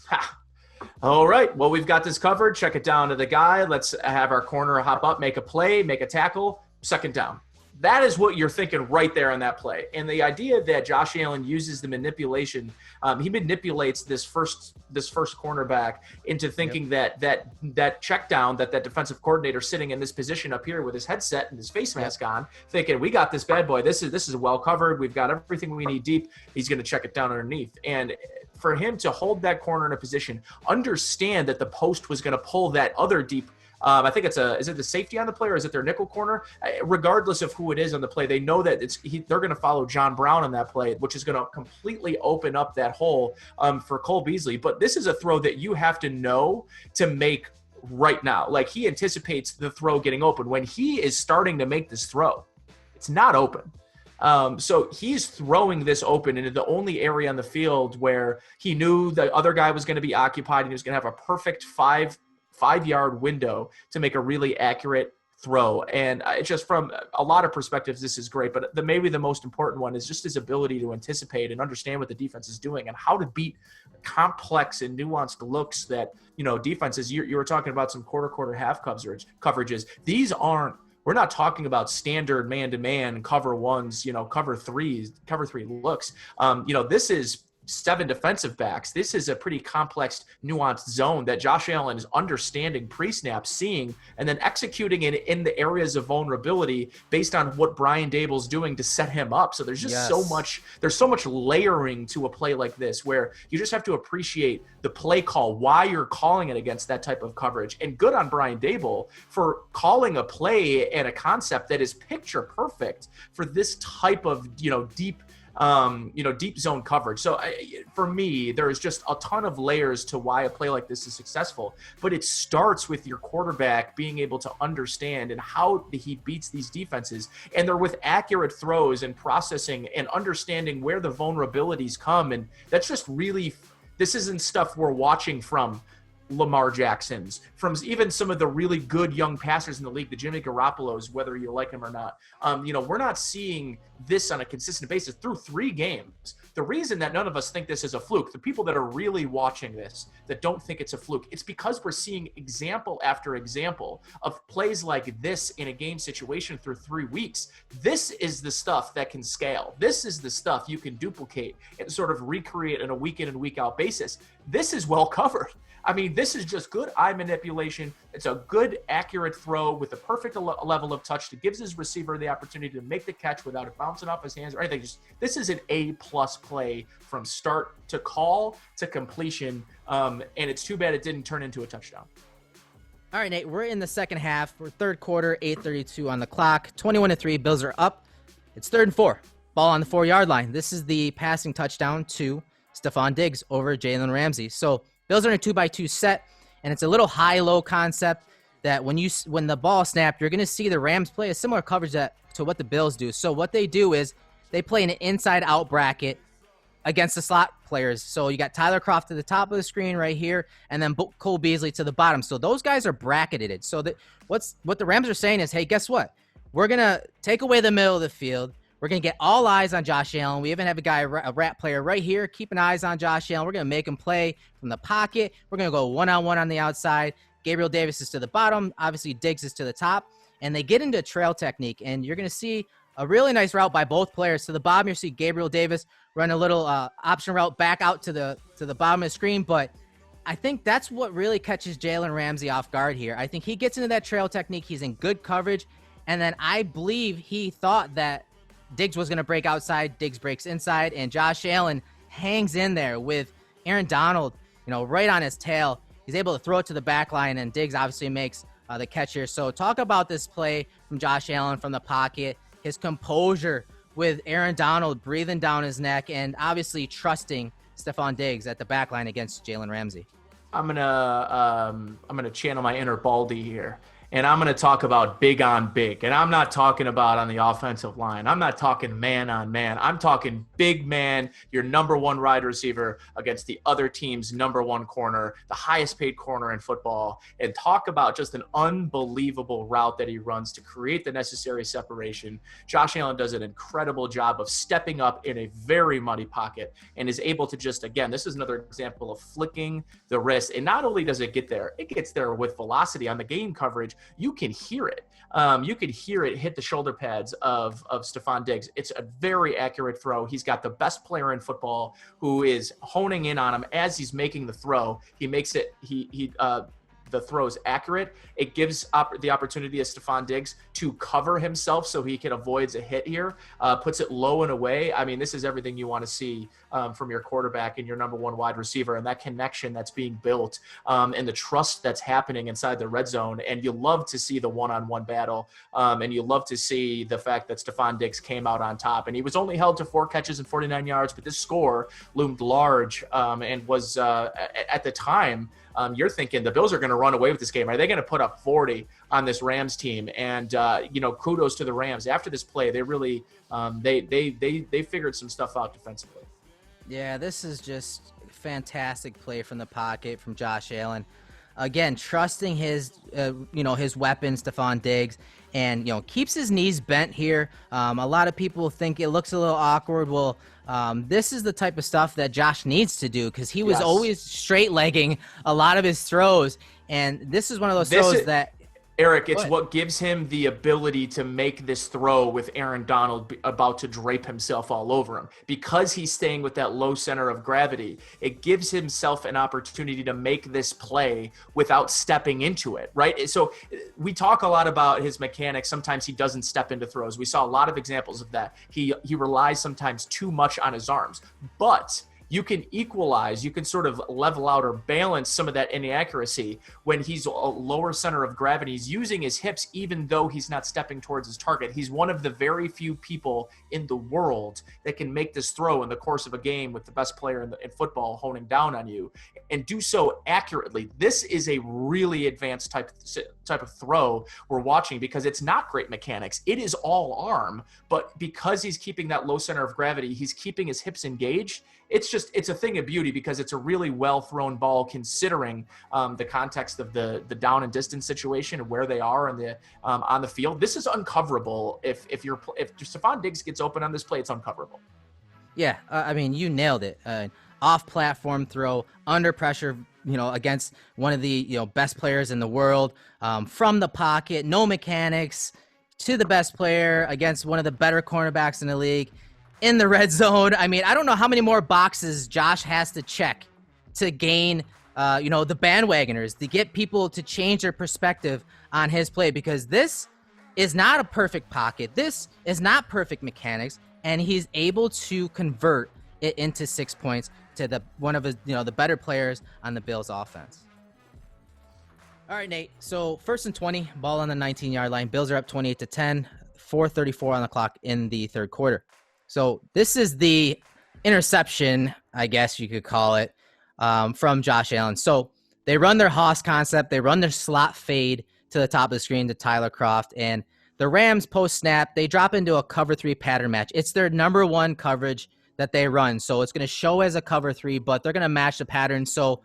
all right, well, we've got this covered. Check it down to the guy. Let's have our corner hop up, make a play, make a tackle, 2nd down. That is what you're thinking right there on that play. And the idea that Josh Allen uses the manipulation, he manipulates this first cornerback into thinking that check down, that defensive coordinator sitting in this position up here with his headset and his face mask on, thinking, we got this bad boy. This is well covered. We've got everything we need deep. He's going to check it down underneath. And for him to hold that corner in a position, understand that the post was going to pull that other deep. I think is it the safety on the play or is it their nickel corner? Regardless of who it is on the play, they know that they're going to follow John Brown on that play, which is going to completely open up that hole for Cole Beasley. But this is a throw that you have to know to make right now. Like, he anticipates the throw getting open. When he is starting to make this throw, it's not open. So he's throwing this open into the only area on the field where he knew the other guy was going to be occupied and he was going to have a perfect five-yard window to make a really accurate throw. And it's just, from a lot of perspectives, this is great. But maybe the most important one is just his ability to anticipate and understand what the defense is doing and how to beat complex and nuanced looks that, defenses, you were talking about some quarter, half coverages. These aren't, we're not talking about standard man-to-man cover ones, cover three looks. This is 7 defensive backs. This is a pretty complex, nuanced zone that Josh Allen is understanding pre-snap, seeing, and then executing it in the areas of vulnerability based on what Brian Daboll's doing to set him up. So there's just so much layering to a play like this, where you just have to appreciate the play call, why you're calling it against that type of coverage. And good on Brian Daboll for calling a play and a concept that is picture perfect for this type of, deep zone coverage. So for me, there is just a ton of layers to why a play like this is successful, but it starts with your quarterback being able to understand and how he beats these defenses. And they're with accurate throws and processing and understanding where the vulnerabilities come. And that's just really, this isn't stuff we're watching from Lamar Jackson's, from even some of the really good young passers in the league, the Jimmy Garoppolo's, whether you like him or not. We're not seeing this on a consistent basis through 3 games. The reason that none of us think this is a fluke, the people that are really watching this that don't think it's a fluke, it's because we're seeing example after example of plays like this in a game situation through 3 weeks. This is the stuff that can scale. This is the stuff you can duplicate and sort of recreate on a week in and week out basis. This is well covered. I mean, this is just good eye manipulation. It's a good, accurate throw with the perfect level of touch that gives his receiver the opportunity to make the catch without it bouncing off his hands or anything. This is an A-plus play from start to call to completion, and it's too bad it didn't turn into a touchdown. All right, Nate, we're in the second half. We're third quarter, 8:32 on the clock. 21-3, Bills are up. It's 3rd and 4. Ball on the 4-yard line. This is the passing touchdown to Stefon Diggs over Jalen Ramsey. So Bills are in a 2-by-2 set, and it's a little high-low concept that when the ball snapped, you're going to see the Rams play a similar coverage to what the Bills do. So what they do is they play an inside-out bracket against the slot players. So you got Tyler Kroft to the top of the screen right here, and then Cole Beasley to the bottom. So those guys are bracketed. So what the Rams are saying is, hey, guess what? We're going to take away the middle of the field. We're going to get all eyes on Josh Allen. We even have a rat player right here keeping eyes on Josh Allen. We're going to make him play from the pocket. We're going to go one-on-one on the outside. Gabriel Davis is to the bottom. Obviously, Diggs is to the top. And they get into a trail technique, and you're going to see a really nice route by both players. To the bottom, you see Gabriel Davis run a little option route back out to the bottom of the screen. But I think that's what really catches Jalen Ramsey off guard here. I think he gets into that trail technique. He's in good coverage. And then I believe he thought that Diggs was going to break outside. Diggs breaks inside, and Josh Allen hangs in there with Aaron Donald, right on his tail. He's able to throw it to the back line, and Diggs obviously makes the catch here. So talk about this play from Josh Allen from the pocket, his composure with Aaron Donald breathing down his neck, and obviously trusting Stefon Diggs at the back line against Jalen Ramsey. I'm gonna channel my inner Baldy here. And I'm going to talk about big on big. And I'm not talking about on the offensive line. I'm not talking man on man. I'm talking big man, your number one wide receiver against the other team's number one corner, the highest paid corner in football. And talk about just an unbelievable route that he runs to create the necessary separation. Josh Allen does an incredible job of stepping up in a very muddy pocket and is able to just, again, this is another example of flicking the wrist. And not only does it get there with velocity on the game coverage. You can hear it. You could hear it hit the shoulder pads of Stefon Diggs. It's a very accurate throw. He's got the best player in football who is honing in on him as he's making the throw. He makes it. The throw is accurate. It gives the opportunity to Stefon Diggs to cover himself so he can avoid a hit here, puts it low and away. I mean, this is everything you want to see from your quarterback and your number one wide receiver, and that connection that's being built and the trust that's happening inside the red zone. And you love to see the one-on-one battle, and you love to see the fact that Stefon Diggs came out on top. And he was only held to 4 catches and 49 yards, but this score loomed large and was, at the time, you're thinking the Bills are going to run away with this game. Are they going to put up 40 on this Rams team? And kudos to the Rams. After this play, they really they figured some stuff out defensively. Yeah, this is just fantastic play from the pocket from Josh Allen. Again, trusting his weapon, Stefon Diggs, and keeps his knees bent here. A lot of people think it looks a little awkward. Well, this is the type of stuff that Josh needs to do because he was always straight legging a lot of his throws, and this is one of those throws that. Eric, it's what gives him the ability to make this throw with Aaron Donald about to drape himself all over him. Because he's staying with that low center of gravity, it gives himself an opportunity to make this play without stepping into it, right? So we talk a lot about his mechanics. Sometimes he doesn't step into throws. We saw a lot of examples of that. He relies sometimes too much on his arms. But you can equalize, you can sort of level out or balance some of that inaccuracy when he's a lower center of gravity. He's using his hips even though he's not stepping towards his target. He's one of the very few people in the world that can make this throw in the course of a game with the best player in football honing down on you and do so accurately. This is a really advanced type of throw we're watching because it's not great mechanics. It is all arm, but because he's keeping that low center of gravity, he's keeping his hips engaged. It's a thing of beauty because it's a really well thrown ball considering the context of the down and distance situation and where they are on the field. This is uncoverable. If Stefon Diggs gets open on this play, it's uncoverable. Yeah, I mean, you nailed it. Off platform throw under pressure, against one of the best players in the world, from the pocket, no mechanics, to the best player against one of the better cornerbacks in the league. In the red zone. I mean, I don't know how many more boxes Josh has to check to gain the bandwagoners, to get people to change their perspective on his play, because this is not a perfect pocket. This is not perfect mechanics, and he's able to convert it into 6 points to one of his, the better players on the Bills offense. All right, Nate. So 1st and 20, ball on the 19-yard line. Bills are up 28-10, 4:34 on the clock in the third quarter. So this is the interception, I guess you could call it, from Josh Allen. So they run their Haas concept. They run their slot fade to the top of the screen to Tyler Kroft. And the Rams post-snap, they drop into a cover 3 pattern match. It's their number one coverage that they run. So it's going to show as a cover 3, but they're going to match the pattern. So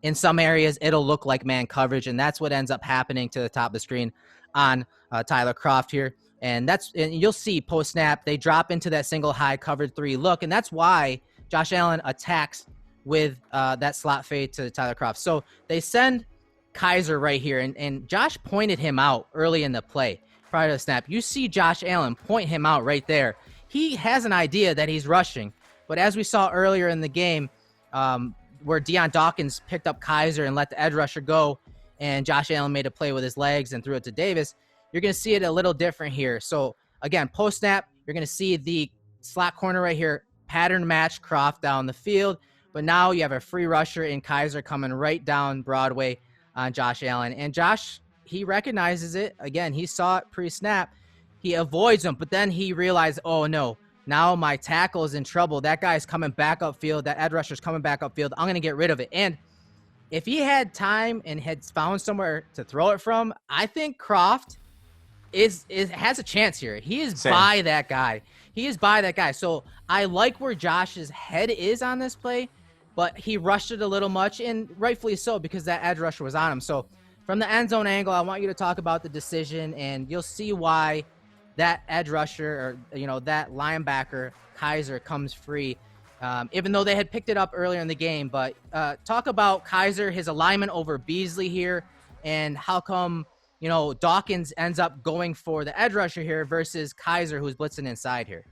in some areas, it'll look like man coverage, and that's what ends up happening to the top of the screen on Tyler Kroft here. And you'll see post-snap, they drop into that single high covered 3 look, and that's why Josh Allen attacks with that slot fade to Tyler Kroft. So they send Kaiser right here, and Josh pointed him out early in the play prior to the snap. You see Josh Allen point him out right there. He has an idea that he's rushing, but as we saw earlier in the game, where Deion Dawkins picked up Kaiser and let the edge rusher go, and Josh Allen made a play with his legs and threw it to Davis, you're going to see it a little different here. So, again, post-snap, you're going to see the slot corner right here, pattern match Kroft down the field, but now you have a free rusher in Kaiser coming right down Broadway on Josh Allen. And Josh, he recognizes it. Again, he saw it pre-snap. He avoids him, but then he realized, oh, no, now my tackle is in trouble. That guy's coming back upfield. That edge rusher's coming back upfield. I'm going to get rid of it. And if he had time and had found somewhere to throw it from, I think Kroft has a chance here. He is by that guy. He is by that guy. So I like where Josh's head is on this play, but he rushed it a little much, and rightfully so, because that edge rusher was on him. So from the end zone angle, I want you to talk about the decision, and you'll see why that edge rusher, or that linebacker Kaiser, comes free, even though they had picked it up earlier in the game. But talk about Kaiser, his alignment over Beasley here, and how come Dawkins ends up going for the edge rusher here versus Kaiser, who's blitzing inside here.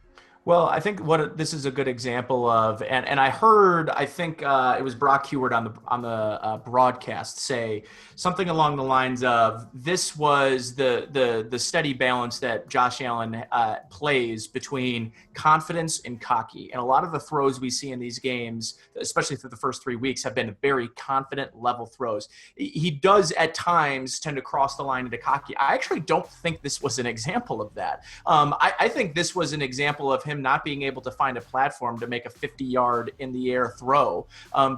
Well, I think this is a good example of, and I heard, I think it was Brock Heward on the broadcast say something along the lines of, this was the steady balance that Josh Allen plays between confidence and cocky. And a lot of the throws we see in these games, especially through the first 3 weeks, have been very confident level throws. He does at times tend to cross the line into cocky. I actually don't think this was an example of that. I think this was an example of him not being able to find a platform to make a 50-yard in the air throw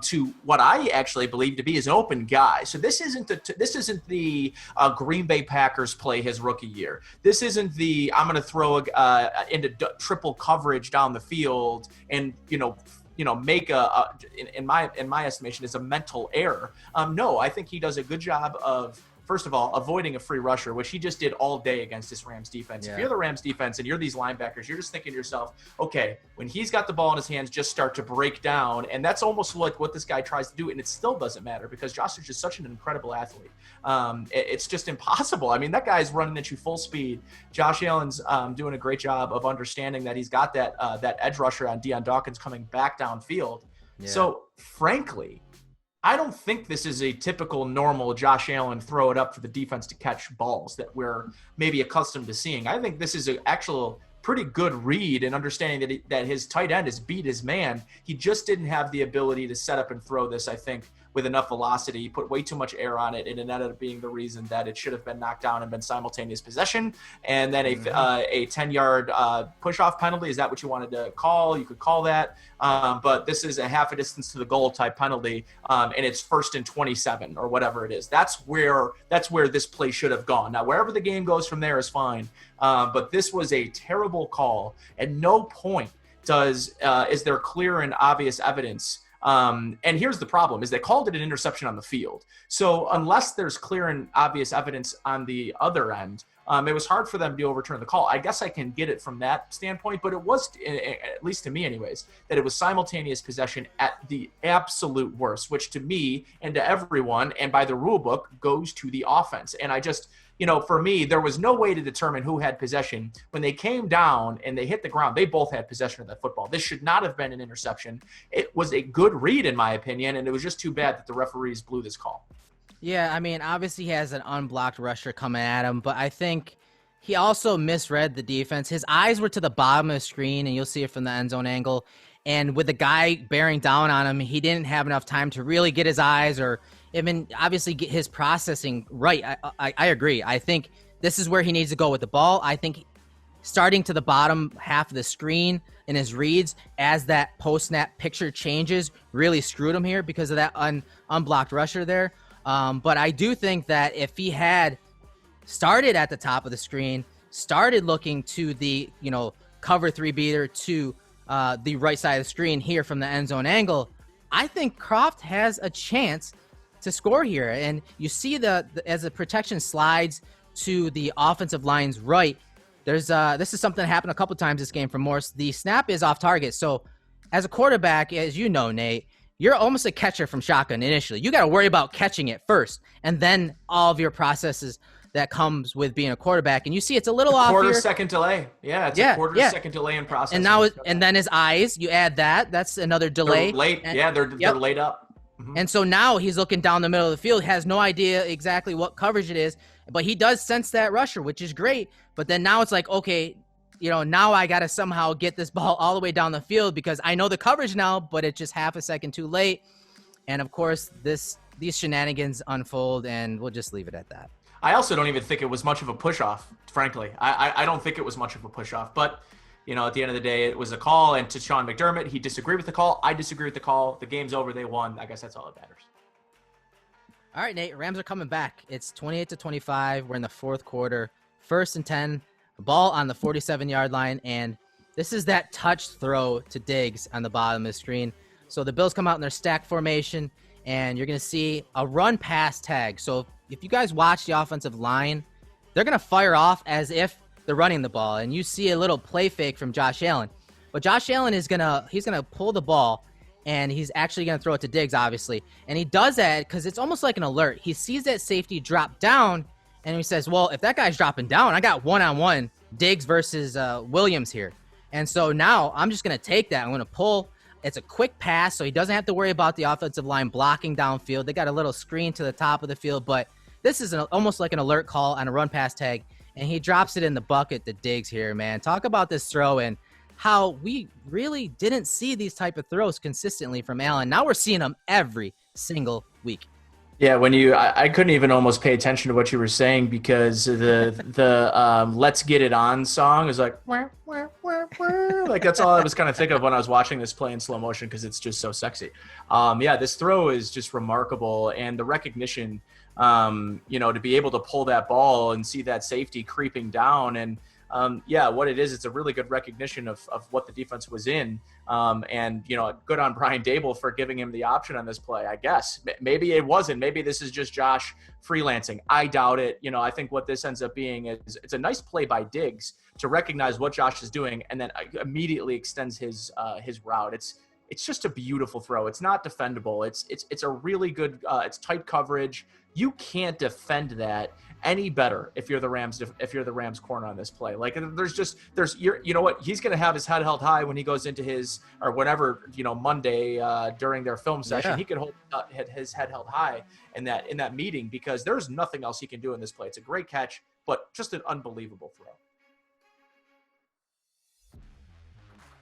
to what I actually believe to be his open guy. So this isn't the Green Bay Packers play his rookie year. This isn't the I'm going to throw into triple coverage down the field and make in my estimation is a mental error. No, I think he does a good job of, first of all, avoiding a free rusher, which he just did all day against this Rams defense. Yeah. If you're the Rams defense and you're these linebackers, you're just thinking to yourself, okay, when he's got the ball in his hands, just start to break down. And that's almost like what this guy tries to do. And it still doesn't matter because Josh is just such an incredible athlete. It's just impossible. I mean, that guy's running at you full speed. Josh Allen's doing a great job of understanding that he's got that edge rusher on Deion Dawkins coming back downfield. Yeah. So frankly, I don't think this is a typical normal Josh Allen throw it up for the defense to catch balls that we're maybe accustomed to seeing. I think this is an actual pretty good read and understanding that his tight end has beat his man. He just didn't have the ability to set up and throw this, I think, with enough velocity. He put way too much air on it, and it ended up being the reason that it should have been knocked down and been simultaneous possession. And then a 10-yard push-off penalty. Is that what you wanted to call? You could call that. But this is a half a distance to the goal type penalty, and it's 1st and 27 or whatever it is. That's where this play should have gone. Now, wherever the game goes from there is fine. But this was a terrible call. At no point is there clear and obvious evidence. And here's the problem, is they called it an interception on the field. So unless there's clear and obvious evidence on the other end, It was hard for them to overturn the call. I guess I can get it from that standpoint, but it was, at least to me anyways, that it was simultaneous possession at the absolute worst, which to me and to everyone and by the rule book goes to the offense. And I just, for me, there was no way to determine who had possession. When they came down and they hit the ground, they both had possession of that football. This should not have been an interception. It was a good read, in my opinion, and it was just too bad that the referees blew this call. Yeah, I mean, obviously he has an unblocked rusher coming at him, but I think he also misread the defense. His eyes were to the bottom of the screen, and you'll see it from the end zone angle. And with the guy bearing down on him, he didn't have enough time to really get his eyes or even obviously get his processing right. I agree. I think this is where he needs to go with the ball. I think starting to the bottom half of the screen in his reads as that post-snap picture changes really screwed him here because of that unblocked rusher there. But I do think that if he had started at the top of the screen, started looking to the, cover 3 beater to the right side of the screen here from the end zone angle, I think Croft has a chance to score here. And you see as the protection slides to the offensive line's right, this is something that happened a couple times this game from Morse. The snap is off target. So as a quarterback, as you know, Nate, you're almost a catcher from shotgun initially. You got to worry about catching it first, and then all of your processes that comes with being a quarterback. And you see it's a little off here. Quarter-second delay. Yeah, it's a quarter-second delay in process. And then his eyes, you add that. That's another delay. They're late. They're laid up. Mm-hmm. And so now he's looking down the middle of the field, has no idea exactly what coverage it is, but he does sense that rusher, which is great. But then now it's like, okay, now I got to somehow get this ball all the way down the field because I know the coverage now, but it's just half a second too late. And of course, these shenanigans unfold, and we'll just leave it at that. I also don't even think it was much of a push-off, frankly. I don't think it was much of a push-off. But, at the end of the day, it was a call. And to Sean McDermott, he disagreed with the call. I disagree with the call. The game's over. They won. I guess that's all that matters. All right, Nate. Rams are coming back. It's 28-25. We're in the fourth quarter. 1st and 10. Ball on the 47-yard line. And this is that touch throw to Diggs on the bottom of the screen. So the Bills come out in their stack formation, and you're going to see a run-pass tag. So if you guys watch the offensive line, they're going to fire off as if they're running the ball. And you see a little play fake from Josh Allen. But Josh Allen he's going to pull the ball, and he's actually going to throw it to Diggs, obviously. And he does that because it's almost like an alert. He sees that safety drop down, and he says, well, if that guy's dropping down, I got one-on-one Diggs versus Williams here. And so now I'm just going to take that. I'm going to pull. It's a quick pass, so he doesn't have to worry about the offensive line blocking downfield. They got a little screen to the top of the field, but this is almost like an alert call on a run-pass tag, and he drops it in the bucket to Diggs here, man. Talk about this throw and how we really didn't see these type of throws consistently from Allen. Now we're seeing them every single week. Yeah, I couldn't even almost pay attention to what you were saying because the "Let's Get It On" song is like, wah, wah, wah, wah. Like that's all I was kind of thinking of when I was watching this play in slow motion because it's just so sexy. This throw is just remarkable, and the recognition, to be able to pull that ball and see that safety creeping down and. What it is, it's a really good recognition of what the defense was in. Good on Brian Dable for giving him the option on this play, I guess. Maybe it wasn't. Maybe this is just Josh freelancing. I doubt it. I think what this ends up being is it's a nice play by Diggs to recognize what Josh is doing and then immediately extends his route. It's just a beautiful throw. It's not defendable. It's a really good, it's tight coverage. You can't defend that any better if you're the Rams corner on this play. Like you know what, he's going to have his head held high when he goes into his or whatever Monday during their film session. Yeah. He could hold his head held high in that meeting because there's nothing else he can do in this play. It's a great catch, but just an unbelievable throw.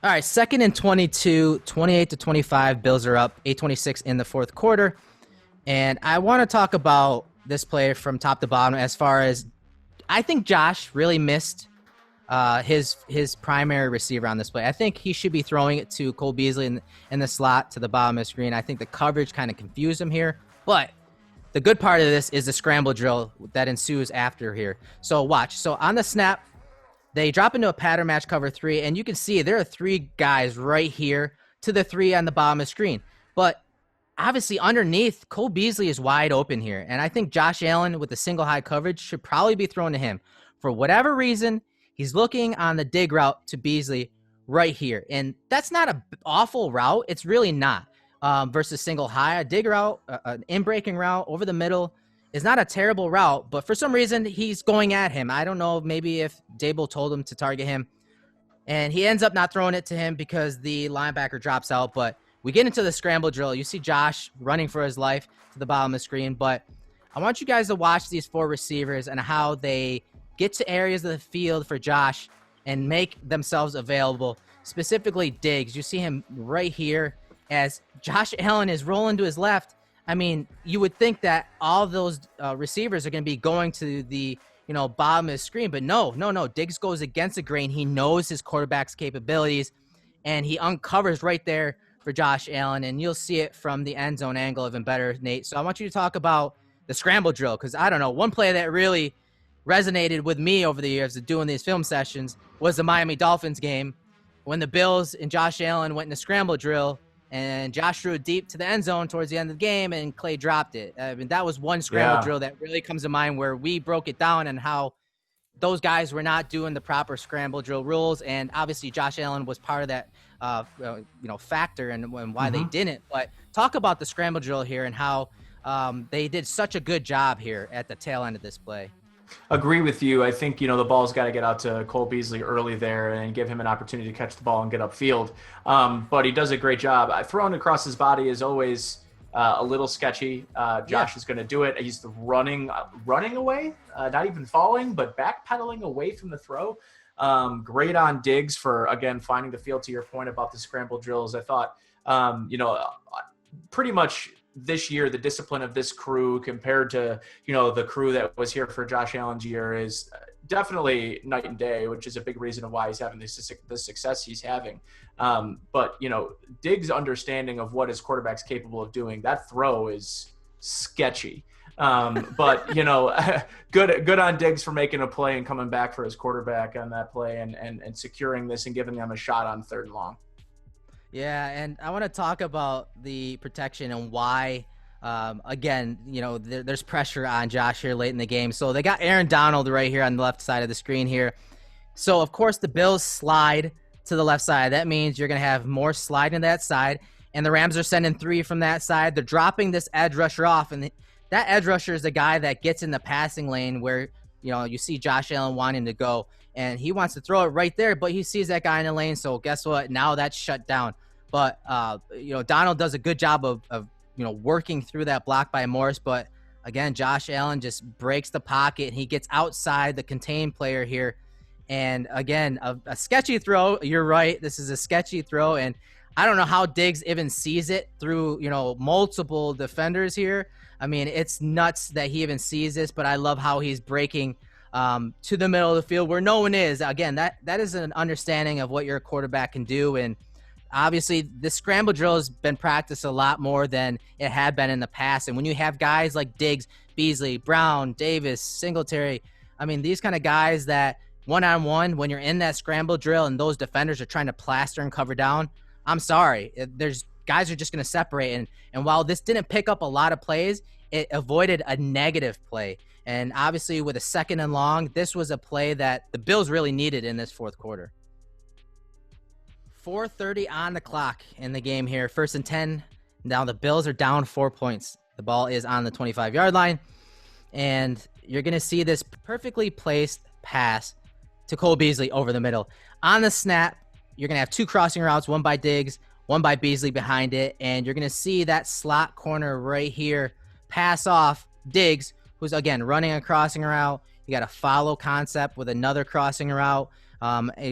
All right, 2nd and 22, 28-25. Bills are up 8:26 in the fourth quarter, and I want to talk about this play from top to bottom as far as I think Josh really missed his primary receiver on this play. I think he should be throwing it to Cole Beasley in the slot to the bottom of the screen. I think the coverage kind of confused him here, but the good part of this is the scramble drill that ensues after here. So watch. So on the snap, they drop into a pattern match cover 3, and you can see there are 3 guys right here to the 3 on the bottom of the screen. But obviously, underneath, Cole Beasley is wide open here. And I think Josh Allen with the single high coverage should probably be thrown to him. for whatever reason, he's looking on the dig route to Beasley right here. And that's not an awful route. It's really not. Versus single high, a dig route, an in-breaking route over the middle is not a terrible route, but for some reason, he's going at him. I don't know, maybe if Dable told him to target him, and he ends up not throwing it to him because the linebacker drops out. But we get into the scramble drill. You see Josh running for his life to the bottom of the screen, but I want you guys to watch these 4 receivers and how they get to areas of the field for Josh and make themselves available, specifically Diggs. You see him right here as Josh Allen is rolling to his left. I mean, you would think that all those receivers are going to be going to the bottom of the screen, but no. Diggs goes against the grain. He knows his quarterback's capabilities, and he uncovers right there for Josh Allen, and you'll see it from the end zone angle even better, Nate. So I want you to talk about the scramble drill, because I don't know, one play that really resonated with me over the years of doing these film sessions was the Miami Dolphins game when the Bills and Josh Allen went in the scramble drill, and Josh threw it deep to the end zone towards the end of the game, and Clay dropped it. I mean, that was one scramble drill that really comes to mind where we broke it down and how those guys were not doing the proper scramble drill rules. And obviously Josh Allen was part of that, factor and why they didn't. But talk about the scramble drill here and how they did such a good job here at the tail end of this play. Agree with you. I think, the ball's got to get out to Cole Beasley early there and give him an opportunity to catch the ball and get upfield. But he does a great job. Throwing across his body is always a little sketchy. Josh is going to do it. He's running away, not even falling, but backpedaling away from the throw. Great on Diggs for, again, finding the field. To your point about the scramble drills, I thought, pretty much this year, the discipline of this crew compared to, the crew that was here for Josh Allen's year is definitely night and day, which is a big reason of why he's having the success he's having. But, Diggs' understanding of what his quarterback's capable of doing, that throw is sketchy. But, good on Diggs for making a play and coming back for his quarterback on that play and securing this and giving them a shot on 3rd and long. Yeah, and I want to talk about the protection and why, again, there's pressure on Josh here late in the game. So they got Aaron Donald right here on the left side of the screen here. So, of course, the Bills slide to the left side. That means you're going to have more sliding to that side, and the Rams are sending 3 from that side. They're dropping this edge rusher off, and that edge rusher is the guy that gets in the passing lane where, you see Josh Allen wanting to go, and he wants to throw it right there, but he sees that guy in the lane, so guess what? Now that's shut down. But, Donald does a good job of working through that block by Morris. But, again, Josh Allen just breaks the pocket. And he gets outside the contained player here. And, again, a sketchy throw. You're right. This is a sketchy throw. And I don't know how Diggs even sees it through, multiple defenders here. I mean, it's nuts that he even sees this. But I love how he's breaking to the middle of the field where no one is. Again, that is an understanding of what your quarterback can do. And obviously, the scramble drill has been practiced a lot more than it had been in the past. And when you have guys like Diggs, Beasley, Brown, Davis, Singletary, I mean, these kind of guys that one-on-one, when you're in that scramble drill and those defenders are trying to plaster and cover down, I'm sorry. There's guys are just going to separate. And while this didn't pick up a lot of plays, it avoided a negative play. And obviously, with a 2nd and long, this was a play that the Bills really needed in this 4th quarter. 4:30 on the clock in the game here. 1st and 10. Now the Bills are down 4 points. The ball is on the 25-yard line. And you're going to see this perfectly placed pass to Cole Beasley over the middle. On the snap, you're going to have 2 crossing routes, one by Diggs, one by Beasley behind it. And you're going to see that slot corner right here pass off Diggs, who's, again, running a crossing route. You got a follow concept with another crossing route.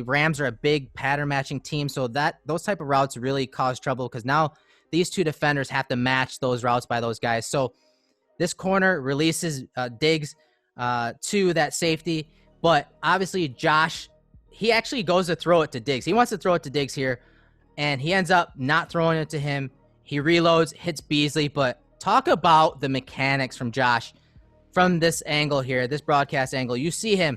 Rams are a big pattern matching team, so those type of routes really cause trouble because now these 2 defenders have to match those routes by those guys. So this corner releases Diggs to that safety, but obviously Josh, he actually goes to throw it to Diggs. He wants to throw it to Diggs here, and he ends up not throwing it to him. He reloads, hits Beasley, but talk about the mechanics from Josh from this angle here, this broadcast angle. You see him,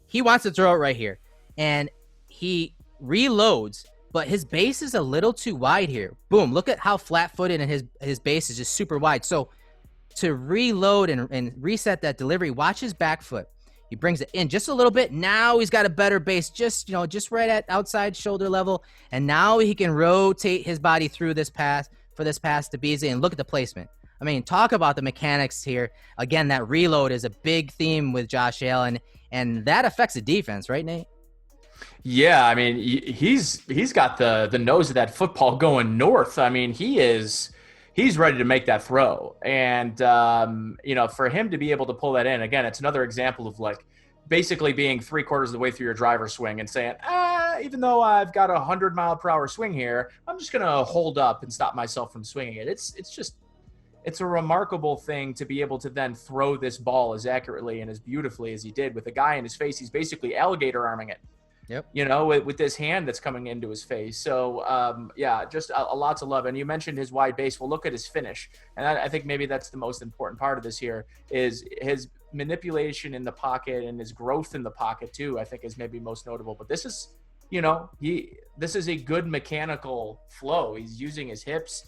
he wants to throw it right here. And he reloads, but his base is a little too wide here. Boom, look at how flat-footed and his base is just super wide. So to reload and reset that delivery, watch his back foot. He brings it in just a little bit. Now he's got a better base, just right at outside shoulder level. And now he can rotate his body through this pass to Beasley. And look at the placement. I mean, talk about the mechanics here. Again, that reload is a big theme with Josh Allen, and that affects the defense, right, Nate? Yeah, I mean, he's got the nose of that football going north. I mean, he's ready to make that throw. And, for him to be able to pull that in, again, it's another example of like basically being 3/4 of the way through your driver's swing and saying, even though I've got a 100-mile-per-hour swing here, I'm just going to hold up and stop myself from swinging it. It's a remarkable thing to be able to then throw this ball as accurately and as beautifully as he did with a guy in his face. He's basically alligator arming it. Yep. With this hand that's coming into his face. So, just a lot to love. And you mentioned his wide base. Well, look at his finish. And I think maybe that's the most important part of this here is his manipulation in the pocket and his growth in the pocket too, I think is maybe most notable. But this is, this is a good mechanical flow. He's using his hips.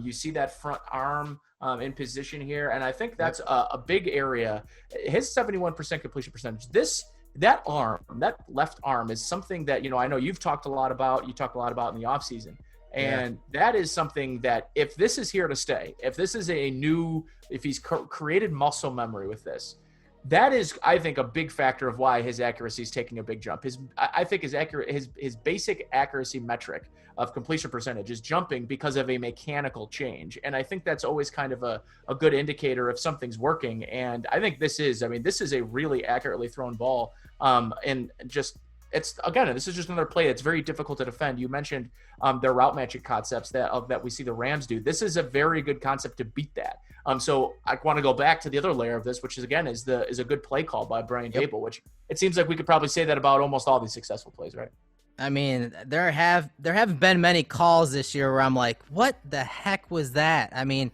You see that front arm in position here. And I think that's a big area. His 71% completion percentage. That left arm is something that, I know you've talked a lot about, you talk a lot about in the offseason. And that is something that if this is here to stay, if this is if he's created muscle memory with this, that is, I think, a big factor of why his accuracy is taking a big jump. I think his basic accuracy metric of completion percentage is jumping because of a mechanical change. And I think that's always kind of a good indicator if something's working. And I think this is a really accurately thrown ball. And just, this is just another play that's very difficult to defend. You mentioned their route matching concepts that we see the Rams do. This is a very good concept to beat that. So I want to go back to the other layer of this, which is a good play call by Brian Dable, which it seems like we could probably say that about almost all these successful plays, right? I mean, there haven't been many calls this year where I'm like, what the heck was that? I mean,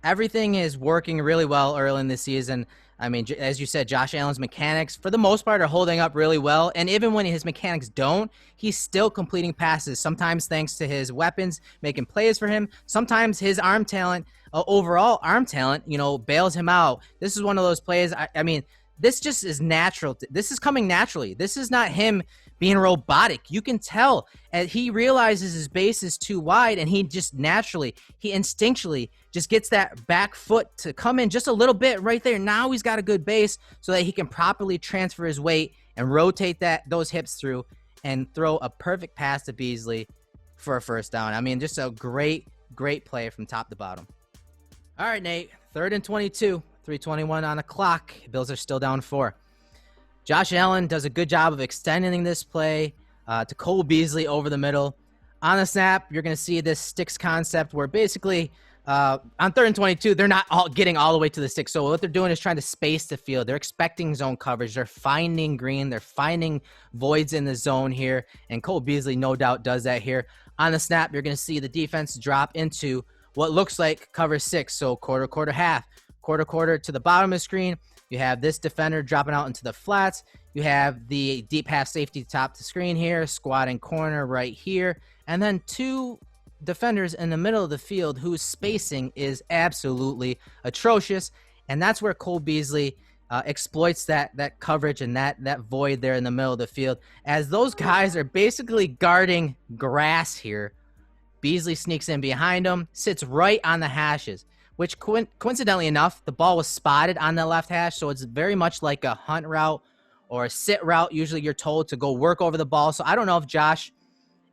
everything is working really well early in the season. I mean, as you said, Josh Allen's mechanics, for the most part, are holding up really well. And even when his mechanics don't, he's still completing passes, sometimes thanks to his weapons making plays for him. Sometimes his arm talent, overall arm talent, bails him out. This is one of those plays. I mean, this just is natural. This is coming naturally. This is not him being robotic. You can tell he realizes his base is too wide, and he instinctually just gets that back foot to come in just a little bit right there. Now he's got a good base so that he can properly transfer his weight and rotate those hips through and throw a perfect pass to Beasley for a first down. I mean, just a great play from top to bottom. All right, Nate, 3rd and 22, 3:21 on the clock. Bills are still down 4. Josh Allen does a good job of extending this play to Cole Beasley over the middle. On the snap, you're going to see this sticks concept where basically on 3rd and 22, they're not getting all the way to the sticks. So what they're doing is trying to space the field. They're expecting zone coverage. They're finding green. They're finding voids in the zone here. And Cole Beasley, no doubt, does that here. On the snap, you're going to see the defense drop into what looks like cover 6. So quarter, half. Quarter to the bottom of the screen. You have this defender dropping out into the flats. You have the deep half safety top to screen here, squatting corner right here, and then 2 defenders in the middle of the field whose spacing is absolutely atrocious. And that's where Cole Beasley exploits that coverage and that void there in the middle of the field. As those guys are basically guarding grass here, Beasley sneaks in behind him, sits right on the hashes, which coincidentally enough, the ball was spotted on the left hash, so it's very much like a hunt route or a sit route. Usually you're told to go work over the ball. So I don't know if Josh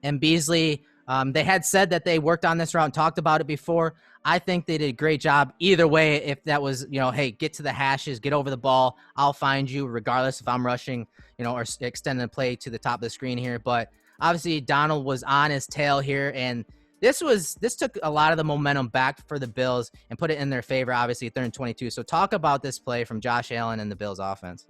and Beasley, they had said that they worked on this route and talked about it before. I think they did a great job either way. If that was, hey, get to the hashes, get over the ball, I'll find you regardless if I'm rushing, or extending the play to the top of the screen here. But obviously Donald was on his tail here, and this took a lot of the momentum back for the Bills and put it in their favor, obviously, 3rd and 22. So talk about this play from Josh Allen and the Bills offense.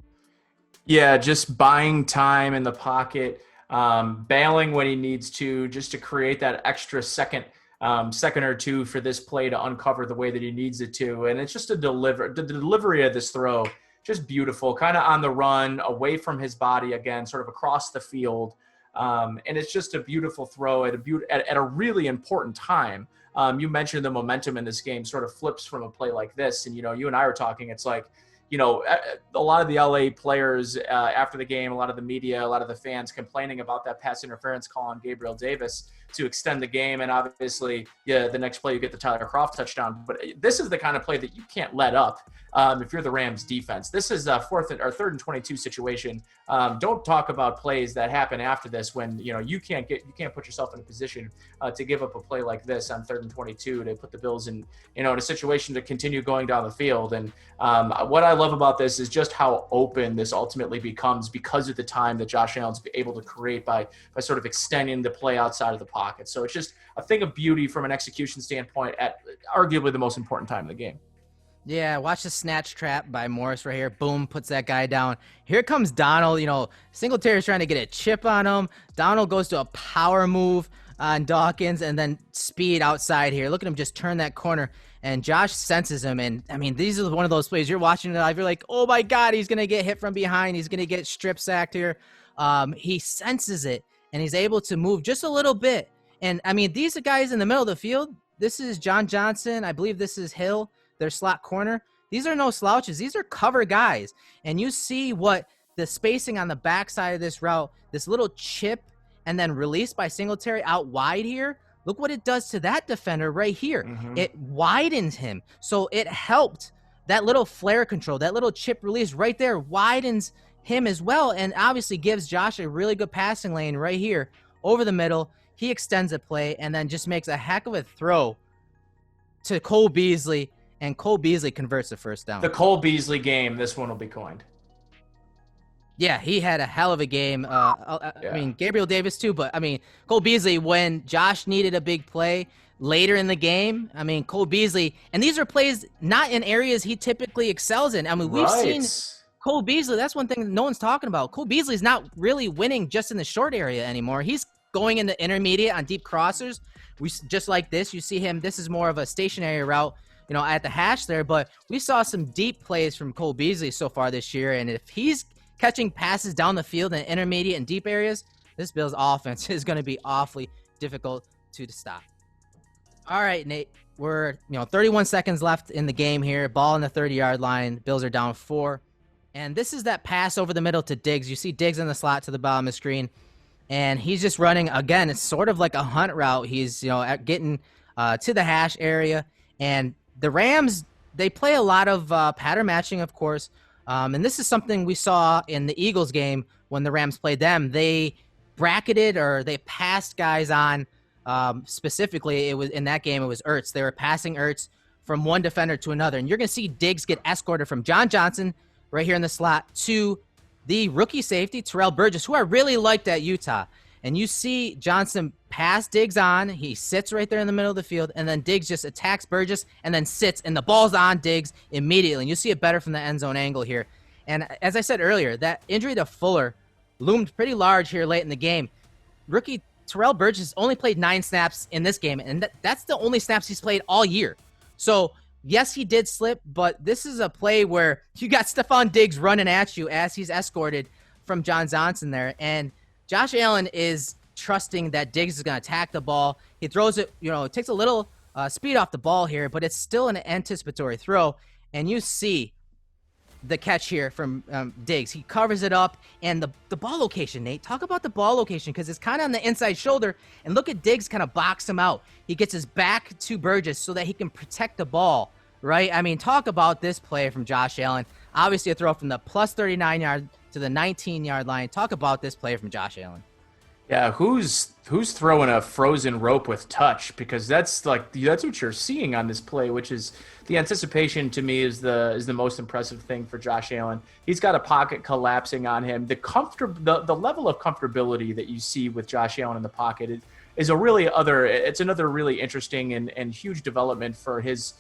Yeah, just buying time in the pocket, bailing when he needs to, just to create that extra second or two for this play to uncover the way that he needs it to. And it's just the delivery of this throw, just beautiful, kind of on the run, away from his body again, sort of across the field. And it's just a beautiful throw at a really important time. You mentioned the momentum in this game sort of flips from a play like this. And, you and I were talking, it's like, a lot of the LA players after the game, a lot of the media, a lot of the fans complaining about that pass interference call on Gabriel Davis to extend the game. And obviously, the next play you get the Tyler Kroft touchdown. But this is the kind of play that you can't let up if you're the Rams defense. This is a third and 22 situation. Don't talk about plays that happen after this when you can't put yourself in a position to give up a play like this on 3rd and 22 to put the Bills in a situation to continue going down the field. And what I love about this is just how open this ultimately becomes because of the time that Josh Allen's able to create by sort of extending the play outside of the pocket. So it's just a thing of beauty from an execution standpoint at arguably the most important time of the game. Yeah, watch the snatch trap by Morris right here. Boom, puts that guy down. Here comes Donald. Singletary's trying to get a chip on him. Donald goes to a power move on Dawkins and then speed outside here. Look at him just turn that corner. And Josh senses him. And, these are one of those plays. You're watching it live. You're like, oh, my God, he's going to get hit from behind. He's going to get strip sacked here. He senses it, and he's able to move just a little bit. And, these are guys in the middle of the field. This is John Johnson. I believe this is Hill, their slot corner. These are no slouches. These are cover guys. And you see what the spacing on the backside of this route, this little chip and then release by Singletary out wide here. Look what it does to that defender right here. Mm-hmm. It widens him. So it helped that little flare control, that little chip release right there widens him as well. And obviously gives Josh a really good passing lane right here over the middle. He extends a play and then just makes a heck of a throw to Cole Beasley. And Cole Beasley converts the first down. The Cole Beasley game, this one will be coined. Yeah, he had a hell of a game. Gabriel Davis too, but Cole Beasley, when Josh needed a big play later in the game, Cole Beasley, and these are plays not in areas he typically excels in. We've seen Cole Beasley. That's one thing that no one's talking about. Cole Beasley's not really winning just in the short area anymore. He's going into intermediate on deep crossers. Just like this, you see him. This is more of a stationary route, at the hash there, but we saw some deep plays from Cole Beasley so far this year. And if he's catching passes down the field in intermediate and deep areas, this Bills offense is going to be awfully difficult to stop. All right, Nate, we're 31 seconds left in the game here. Ball on the 30-yard line. Bills are down 4. And this is that pass over the middle to Diggs. You see Diggs in the slot to the bottom of the screen. And he's just running, again, it's sort of like a hunt route. He's, getting to the hash area. And the Rams, they play a lot of pattern matching, of course. And this is something we saw in the Eagles game when the Rams played them. They bracketed or they passed guys on. Specifically, it was in that game, it was Ertz. They were passing Ertz from one defender to another. And you're going to see Diggs get escorted from John Johnson right here in the slot to the rookie safety, Terrell Burgess, who I really liked at Utah. And you see Johnson pass Diggs on. He sits right there in the middle of the field, and then Diggs just attacks Burgess and then sits, and the ball's on Diggs immediately. And you see it better from the end zone angle here. And as I said earlier, that injury to Fuller loomed pretty large here late in the game. Rookie Terrell Burgess only played 9 snaps in this game, and that's the only snaps he's played all year. So, yes, he did slip, but this is a play where you got Stefon Diggs running at you as he's escorted from John Johnson there. And Josh Allen is trusting that Diggs is going to attack the ball. He throws it, it takes a little speed off the ball here, but it's still an anticipatory throw. And you see the catch here from Diggs. He covers it up, and the ball location, Nate. Talk about the ball location, because it's kind of on the inside shoulder, and look at Diggs kind of box him out. He gets his back to Burgess so that he can protect the ball, right? Talk about this play from Josh Allen. Obviously a throw from the plus 39-yard to the 19-yard line. Talk about this play from Josh Allen. Yeah, who's throwing a frozen rope with touch? Because that's what you're seeing on this play, which is the anticipation to me is the most impressive thing for Josh Allen. He's got a pocket collapsing on him. The level of comfortability that you see with Josh Allen in the pocket is another really interesting and huge development for his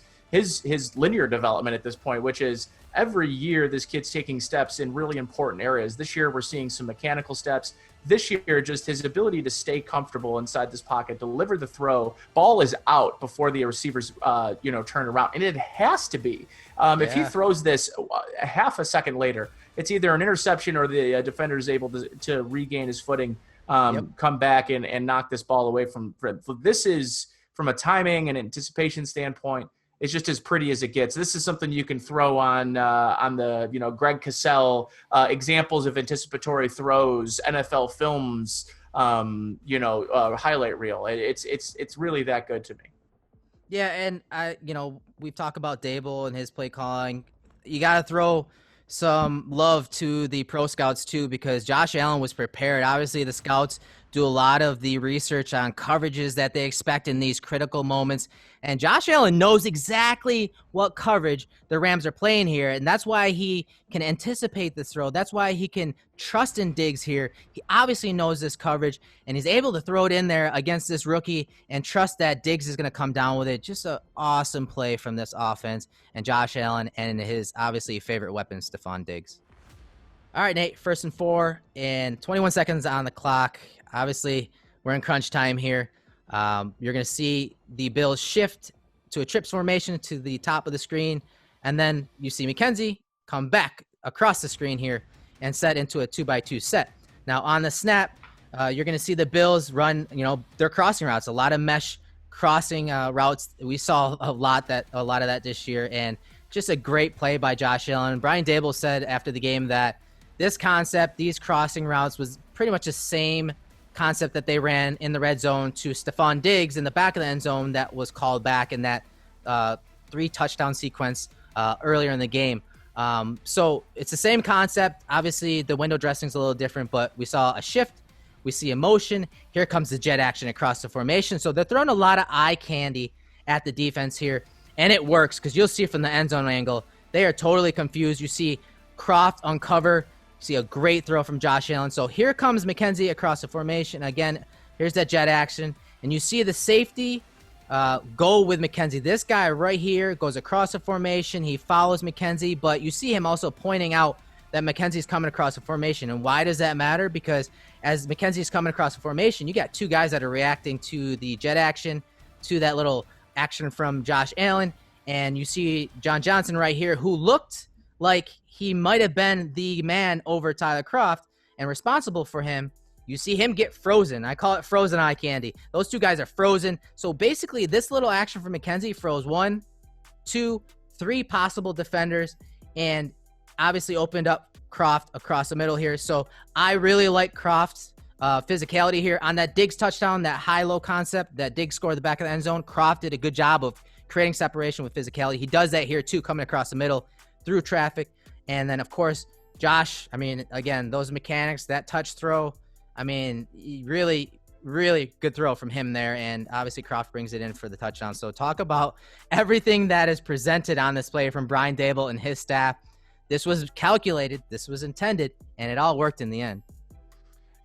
linear development at this point, which is every year this kid's taking steps in really important areas. This year we're seeing some mechanical steps. This year, just his ability to stay comfortable inside this pocket, deliver the throw, ball is out before the receivers, turn around. And it has to be. If he throws this half a second later, it's either an interception or the defender is able to regain his footing, come back and knock this ball away from. This is, from a timing and anticipation standpoint, is just as pretty as it gets. This is something you can throw on the, you know, Greg Cassell examples of anticipatory throws, NFL films, highlight reel. It's really that good to me. Yeah, and we've talked about Dable and his play calling. You got to throw some love to the pro scouts too, because Josh Allen was prepared. Obviously, the scouts do a lot of the research on coverages that they expect in these critical moments. And Josh Allen knows exactly what coverage the Rams are playing here, and that's why he can anticipate this throw. That's why he can trust in Diggs here. He obviously knows this coverage, and he's able to throw it in there against this rookie and trust that Diggs is going to come down with it. Just an awesome play from this offense and Josh Allen and his obviously favorite weapon, Stefon Diggs. All right, Nate, 1st and 4 and 21 seconds on the clock. Obviously, we're in crunch time here. You're going to see the Bills shift to a trips formation to the top of the screen, and then you see McKenzie come back across the screen here and set into a 2x2 set. Now, on the snap, you're going to see the Bills run, their crossing routes, a lot of mesh crossing routes. We saw a lot of that this year, and just a great play by Josh Allen. Brian Daboll said after the game that this concept, these crossing routes, was pretty much the same concept that they ran in the red zone to Stefon Diggs in the back of the end zone that was called back in that 3-touchdown sequence earlier in the game. So it's the same concept. Obviously, the window dressing is a little different, but we saw a shift. We see a motion. Here comes the jet action across the formation. So they're throwing a lot of eye candy at the defense here, and it works because you'll see from the end zone angle, they are totally confused. You see Croft uncover. See a great throw from Josh Allen. So here comes McKenzie across the formation. Again, here's that jet action. And you see the safety go with McKenzie. This guy right here goes across the formation. He follows McKenzie, but you see him also pointing out that McKenzie's coming across the formation. And why does that matter? Because as McKenzie's coming across the formation, you got two guys that are reacting to the jet action, to that little action from Josh Allen. And you see John Johnson right here, who looked like he might have been the man over Tyler Kroft and responsible for him. You see him get frozen. I call it frozen eye candy. Those two guys are frozen. So basically, this little action from McKenzie froze 1, 2, 3 possible defenders and obviously opened up Kroft across the middle here. So I really like Kroft's physicality here. On that Diggs touchdown, that high-low concept that Diggs scored at the back of the end zone, Kroft did a good job of creating separation with physicality. He does that here too, coming across the middle through traffic. And then, of course, Josh, again, those mechanics, that touch throw, really, really good throw from him there. And obviously, Kroft brings it in for the touchdown. So talk about everything that is presented on this play from Brian Daboll and his staff. This was calculated, this was intended, and it all worked in the end.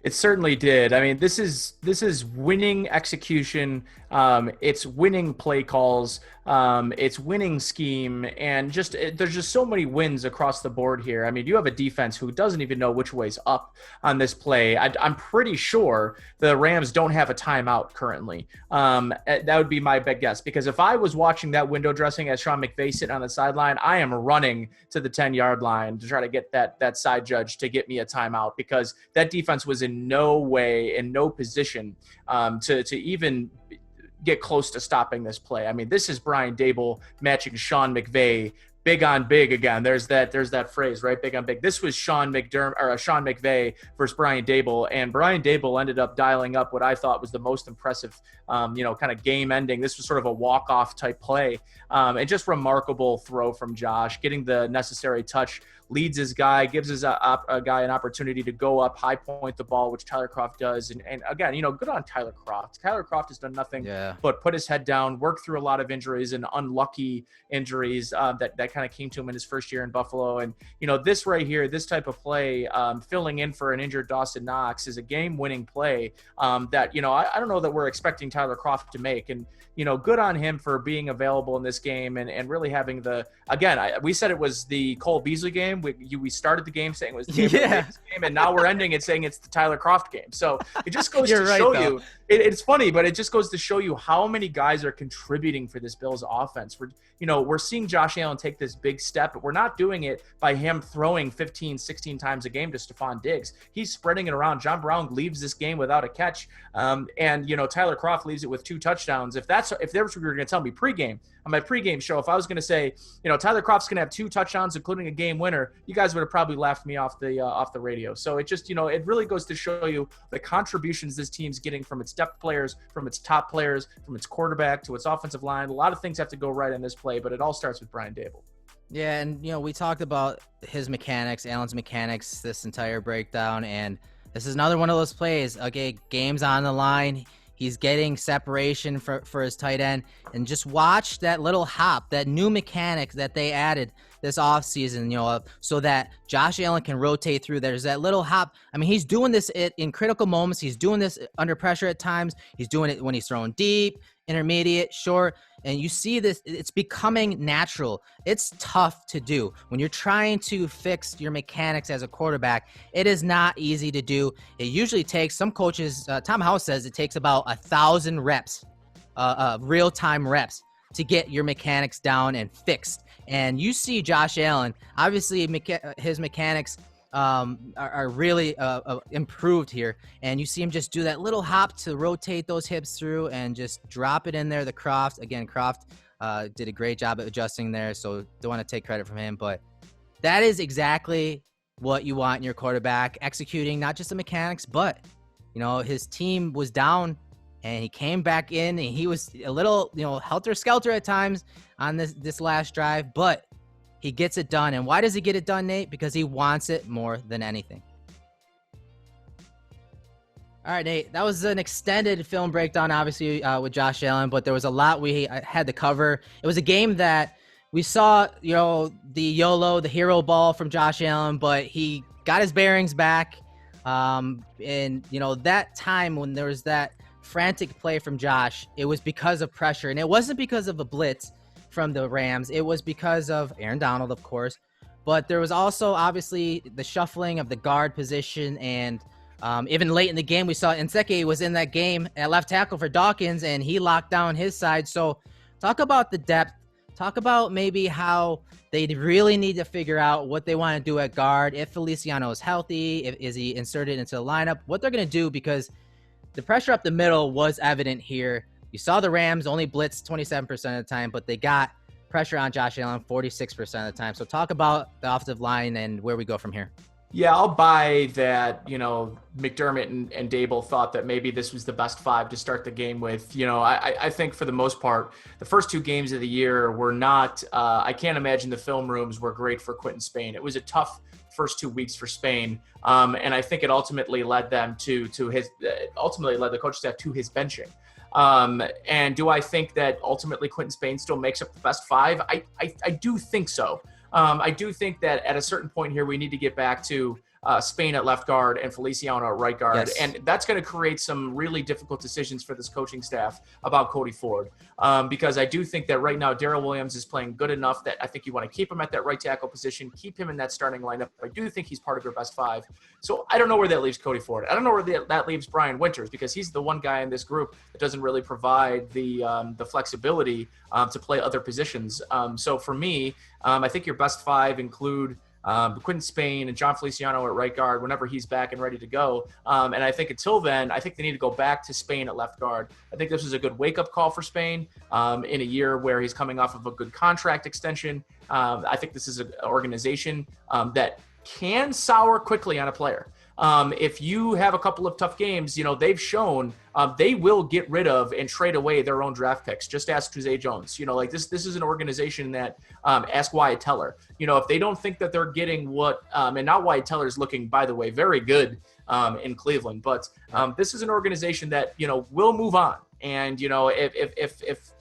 It certainly did. This is winning execution. It's winning play calls. It's winning scheme, and there's just so many wins across the board here. You have a defense who doesn't even know which way's up on this play. I'm pretty sure the Rams don't have a timeout currently. That would be my big guess, because if I was watching that window dressing as Sean McVay sitting on the sideline, I am running to the 10-yard line to try to get that side judge to get me a timeout, because that defense was in no way, in no position to even get close to stopping this play. This is Brian Daboll matching Sean McVay, big on big again. There's that phrase, right? Big on big. This was Sean McVay versus Brian Daboll, and Brian Daboll ended up dialing up what I thought was the most impressive, kind of game ending. This was sort of a walk-off type play, and just remarkable throw from Josh, getting the necessary touch, leads his guy, gives his a guy an opportunity to go up, high point the ball, which Tyler Kroft does. And again, good on Tyler Kroft. Tyler Kroft has done nothing but put his head down, work through a lot of injuries and unlucky injuries that kind of came to him in his first year in Buffalo. And, this right here, this type of play, filling in for an injured Dawson Knox, is a game-winning play that, I don't know that we're expecting Tyler Kroft to make. And, good on him for being available in this game and really having we said it was the Cole Beasley game. We started the game saying it was the game, and now we're ending it saying it's the Tyler Kroft game. So it just goes to show you. It's funny, but it just goes to show you how many guys are contributing for this Bills offense. We're seeing Josh Allen take this big step, but we're not doing it by him throwing 15, 16 times a game to Stefon Diggs. He's spreading it around. John Brown leaves this game without a catch, and Tyler Kroft leaves it with 2 touchdowns. If that's what you were going to tell me pregame, on my pregame show, if I was going to say, Tyler Kroft's going to have 2 touchdowns, including a game winner, you guys would have probably laughed me off the radio. So it just, it really goes to show you the contributions this team's getting from its depth players, from its top players, from its quarterback to its offensive line. A lot of things have to go right in this play, but it all starts with Brian Daboll. Yeah, and we talked about his mechanics, Allen's mechanics, this entire breakdown, and this is another one of those plays. Okay, game's on the line. He's getting separation for his tight end, and just watch that little hop, that new mechanic that they added this offseason, so that Josh Allen can rotate through. There's that little hop. I mean, he's doing this in critical moments. He's doing this under pressure at times. He's doing it when he's throwing deep, intermediate, short, and you see this. It's becoming natural. It's tough to do when you're trying to fix your mechanics as a quarterback. It is not easy to do. It usually takes, some coaches, Tom House says it takes about 1,000 reps, real-time reps, to get your mechanics down and fixed. And you see Josh Allen, obviously his mechanics are really improved here, and you see him just do that little hop to rotate those hips through and just drop it in there. The Kroft did a great job at adjusting there, so don't want to take credit from him, but that is exactly what you want in your quarterback, executing not just the mechanics, but his team was down and he came back in, and he was a little helter-skelter at times on this last drive, but he gets it done. And why does he get it done, Nate? Because he wants it more than anything. All right, Nate, that was an extended film breakdown, obviously, with Josh Allen, but there was a lot we had to cover. It was a game that we saw, the hero ball from Josh Allen, but he got his bearings back. And, that time when there was that frantic play from Josh, it was because of pressure, and it wasn't because of a blitz from the Rams. It was because of Aaron Donald, of course, but there was also obviously the shuffling of the guard position, and even late in the game, we saw Nseke was in that game at left tackle for Dawkins, and he locked down his side. So talk about the depth. Talk about maybe how they really need to figure out what they want to do at guard. If Feliciano is healthy, is he inserted into the lineup, what they're going to do, because the pressure up the middle was evident here. You saw the Rams only blitzed 27% of the time, but they got pressure on Josh Allen 46% of the time. So talk about the offensive line and where we go from here. Yeah, I'll buy that, McDermott and Daboll thought that maybe this was the best 5 to start the game with. I think for the most part, the first 2 games of the year were not, I can't imagine the film rooms were great for Quinton Spain. It was a tough first 2 weeks for Spain. And I think it ultimately led them led the coach staff to his benching. And do I think that ultimately Quinton Spain still makes up the best 5? I do think so. I do think that at a certain point here, we need to get back to Spain at left guard and Feliciano at right guard. Yes. And that's going to create some really difficult decisions for this coaching staff about Cody Ford. Because I do think that right now, Darrell Williams is playing good enough that I think you want to keep him at that right tackle position, keep him in that starting lineup. I do think he's part of your best 5. So I don't know where that leaves Cody Ford. I don't know where that leaves Brian Winters, because he's the one guy in this group that doesn't really provide the flexibility to play other positions. So for me, I think your best 5 include Quinton Spain and John Feliciano at right guard whenever he's back and ready to go. And I think until then, I think they need to go back to Spain at left guard. I think this is a good wake-up call for Spain in a year where he's coming off of a good contract extension. I think this is an organization that can sour quickly on a player. If you have a couple of tough games, they've shown they will get rid of and trade away their own draft picks. Just ask Jose Jones. This is an organization that ask Wyatt Teller. If they don't think that they're getting what, and now Wyatt Teller is looking, by the way, very good in Cleveland, but this is an organization that will move on. And if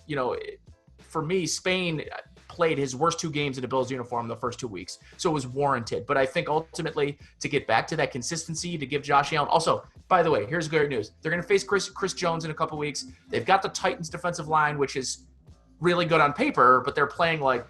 for me, Spain played his worst 2 games in a Bills uniform in the first 2 weeks. So it was warranted. But I think ultimately to get back to that consistency, to give Josh Allen. Also, by the way, here's great news. They're going to face Chris Jones in a couple weeks. They've got the Titans defensive line, which is really good on paper, but they're playing like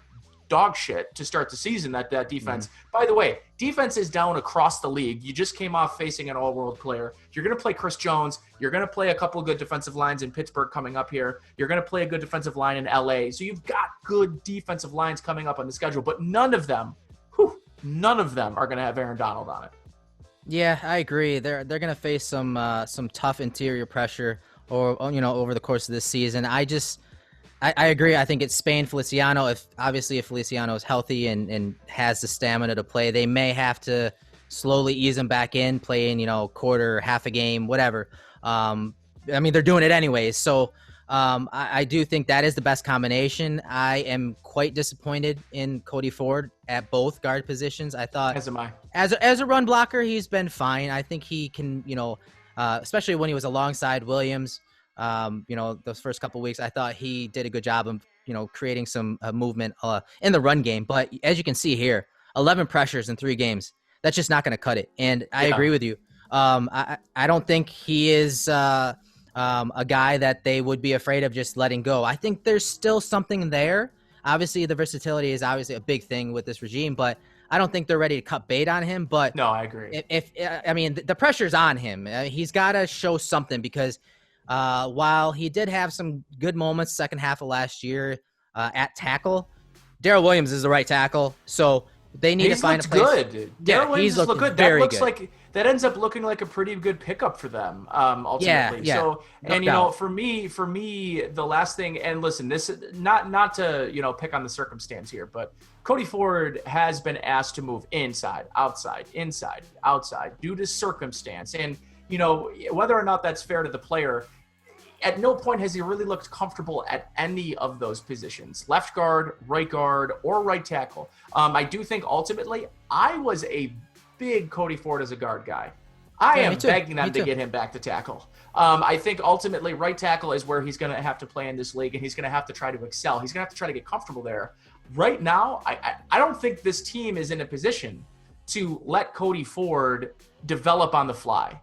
dog shit to start the season, that defense. By the way, defense is down across the league. You just came off facing an all-world player. You're going to play Chris Jones. You're going to play a couple of good defensive lines in Pittsburgh coming up here. You're going to play a good defensive line in LA. So you've got good defensive lines coming up on the schedule, but none of them are going to have Aaron Donald on it. Yeah, I agree. They're going to face some tough interior pressure over the course of this season. I agree. I think it's Spain, Feliciano. If Feliciano is healthy and has the stamina to play, they may have to slowly ease him back in, playing, quarter, half a game, whatever. I mean, they're doing it anyways. So I do think that is the best combination. I am quite disappointed in Cody Ford at both guard positions. I thought, As am I. As a run blocker, he's been fine. I think he can, especially when he was alongside Williams. Those first couple of weeks, I thought he did a good job of, creating some movement in the run game. But as you can see here, 11 pressures in 3 games. That's just not going to cut it. And I agree with you. I don't think he is a guy that they would be afraid of just letting go. I think there's still something there. Obviously, the versatility is obviously a big thing with this regime, but I don't think they're ready to cut bait on him. But no, I agree. If the pressure's on him. He's got to show something because while he did have some good moments second half of last year at tackle, Darrell Williams is the right tackle. So they need to find a place. Good. Darrell Williams has looked good. That looks like that ends up looking like a pretty good pickup for them ultimately. Yeah. So and for me, the last thing, and listen, this not to pick on the circumstance here, but Cody Ford has been asked to move inside, outside due to circumstance, and whether or not that's fair to the player. At no point has he really looked comfortable at any of those positions, left guard, or right tackle. I do think ultimately I was a big Cody Ford as a guard guy. I am begging them to get him back to tackle. I think ultimately right tackle is where he's going to have to play in this league, and he's going to have to try to excel. He's going to have to try to get comfortable there. Right now, I don't think this team is in a position to let Cody Ford develop on the fly.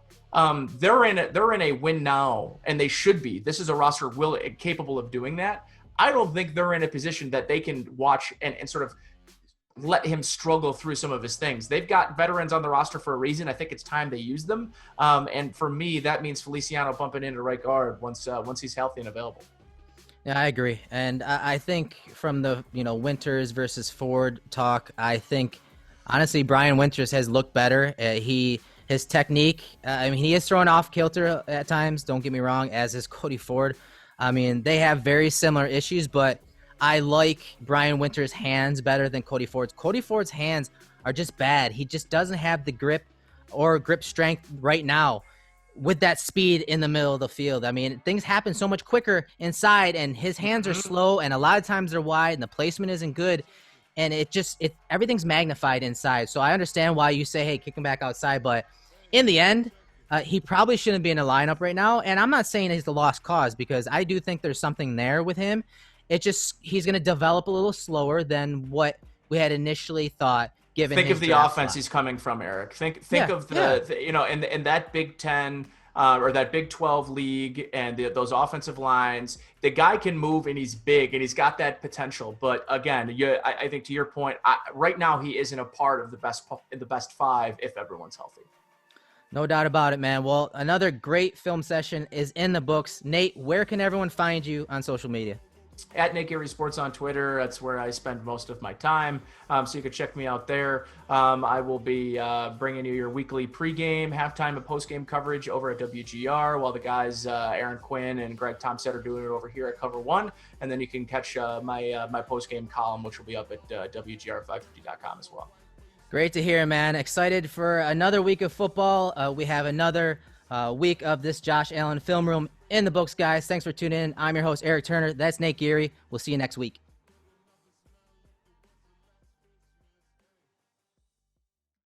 They're in a win now, and they should be. This is a roster capable of doing that. I don't think they're in a position that they can watch and sort of let him struggle through some of his things. They've got veterans on the roster for a reason. I think it's time they use them. And for me, that means Feliciano bumping into right guard once he's healthy and available. Yeah, I agree. And I think from the, Winters versus Ford talk, I think, honestly, Brian Winters has looked better. His technique, he is thrown off kilter at times, don't get me wrong, as is Cody Ford. They have very similar issues, but I like Brian Winters' hands better than Cody Ford's. Cody Ford's hands are just bad. He just doesn't have the grip or grip strength right now with that speed in the middle of the field. Things happen so much quicker inside, and his hands are slow, and a lot of times they're wide, and the placement isn't good. And everything's magnified inside. So I understand why you say, hey, kick him back outside. But in the end, he probably shouldn't be in a lineup right now. And I'm not saying he's the lost cause, because I do think there's something there with him. He's going to develop a little slower than what we had initially thought. Think of the offense he's coming from, Eric. Think of in that Big Ten or that Big 12 league and those offensive lines. The guy can move, and he's big, and he's got that potential. But again, I think to your point, right now he isn't a part of the best 5 if everyone's healthy. No doubt about it, man. Well, another great film session is in the books. Nate, where can everyone find you on social media? At Nate Geary Sports on Twitter. That's where I spend most of my time. So you can check me out there. I will be bringing you your weekly pregame, halftime, and postgame coverage over at WGR, while the guys Aaron Quinn and Greg Tomset are doing it over here at Cover One. And then you can catch my postgame column, which will be up at WGR550.com as well. Great to hear, man. Excited for another week of football. We have another week of this Josh Allen Film Room in the books, guys. Thanks for tuning in. I'm your host, Eric Turner. That's Nate Geary. We'll see you next week.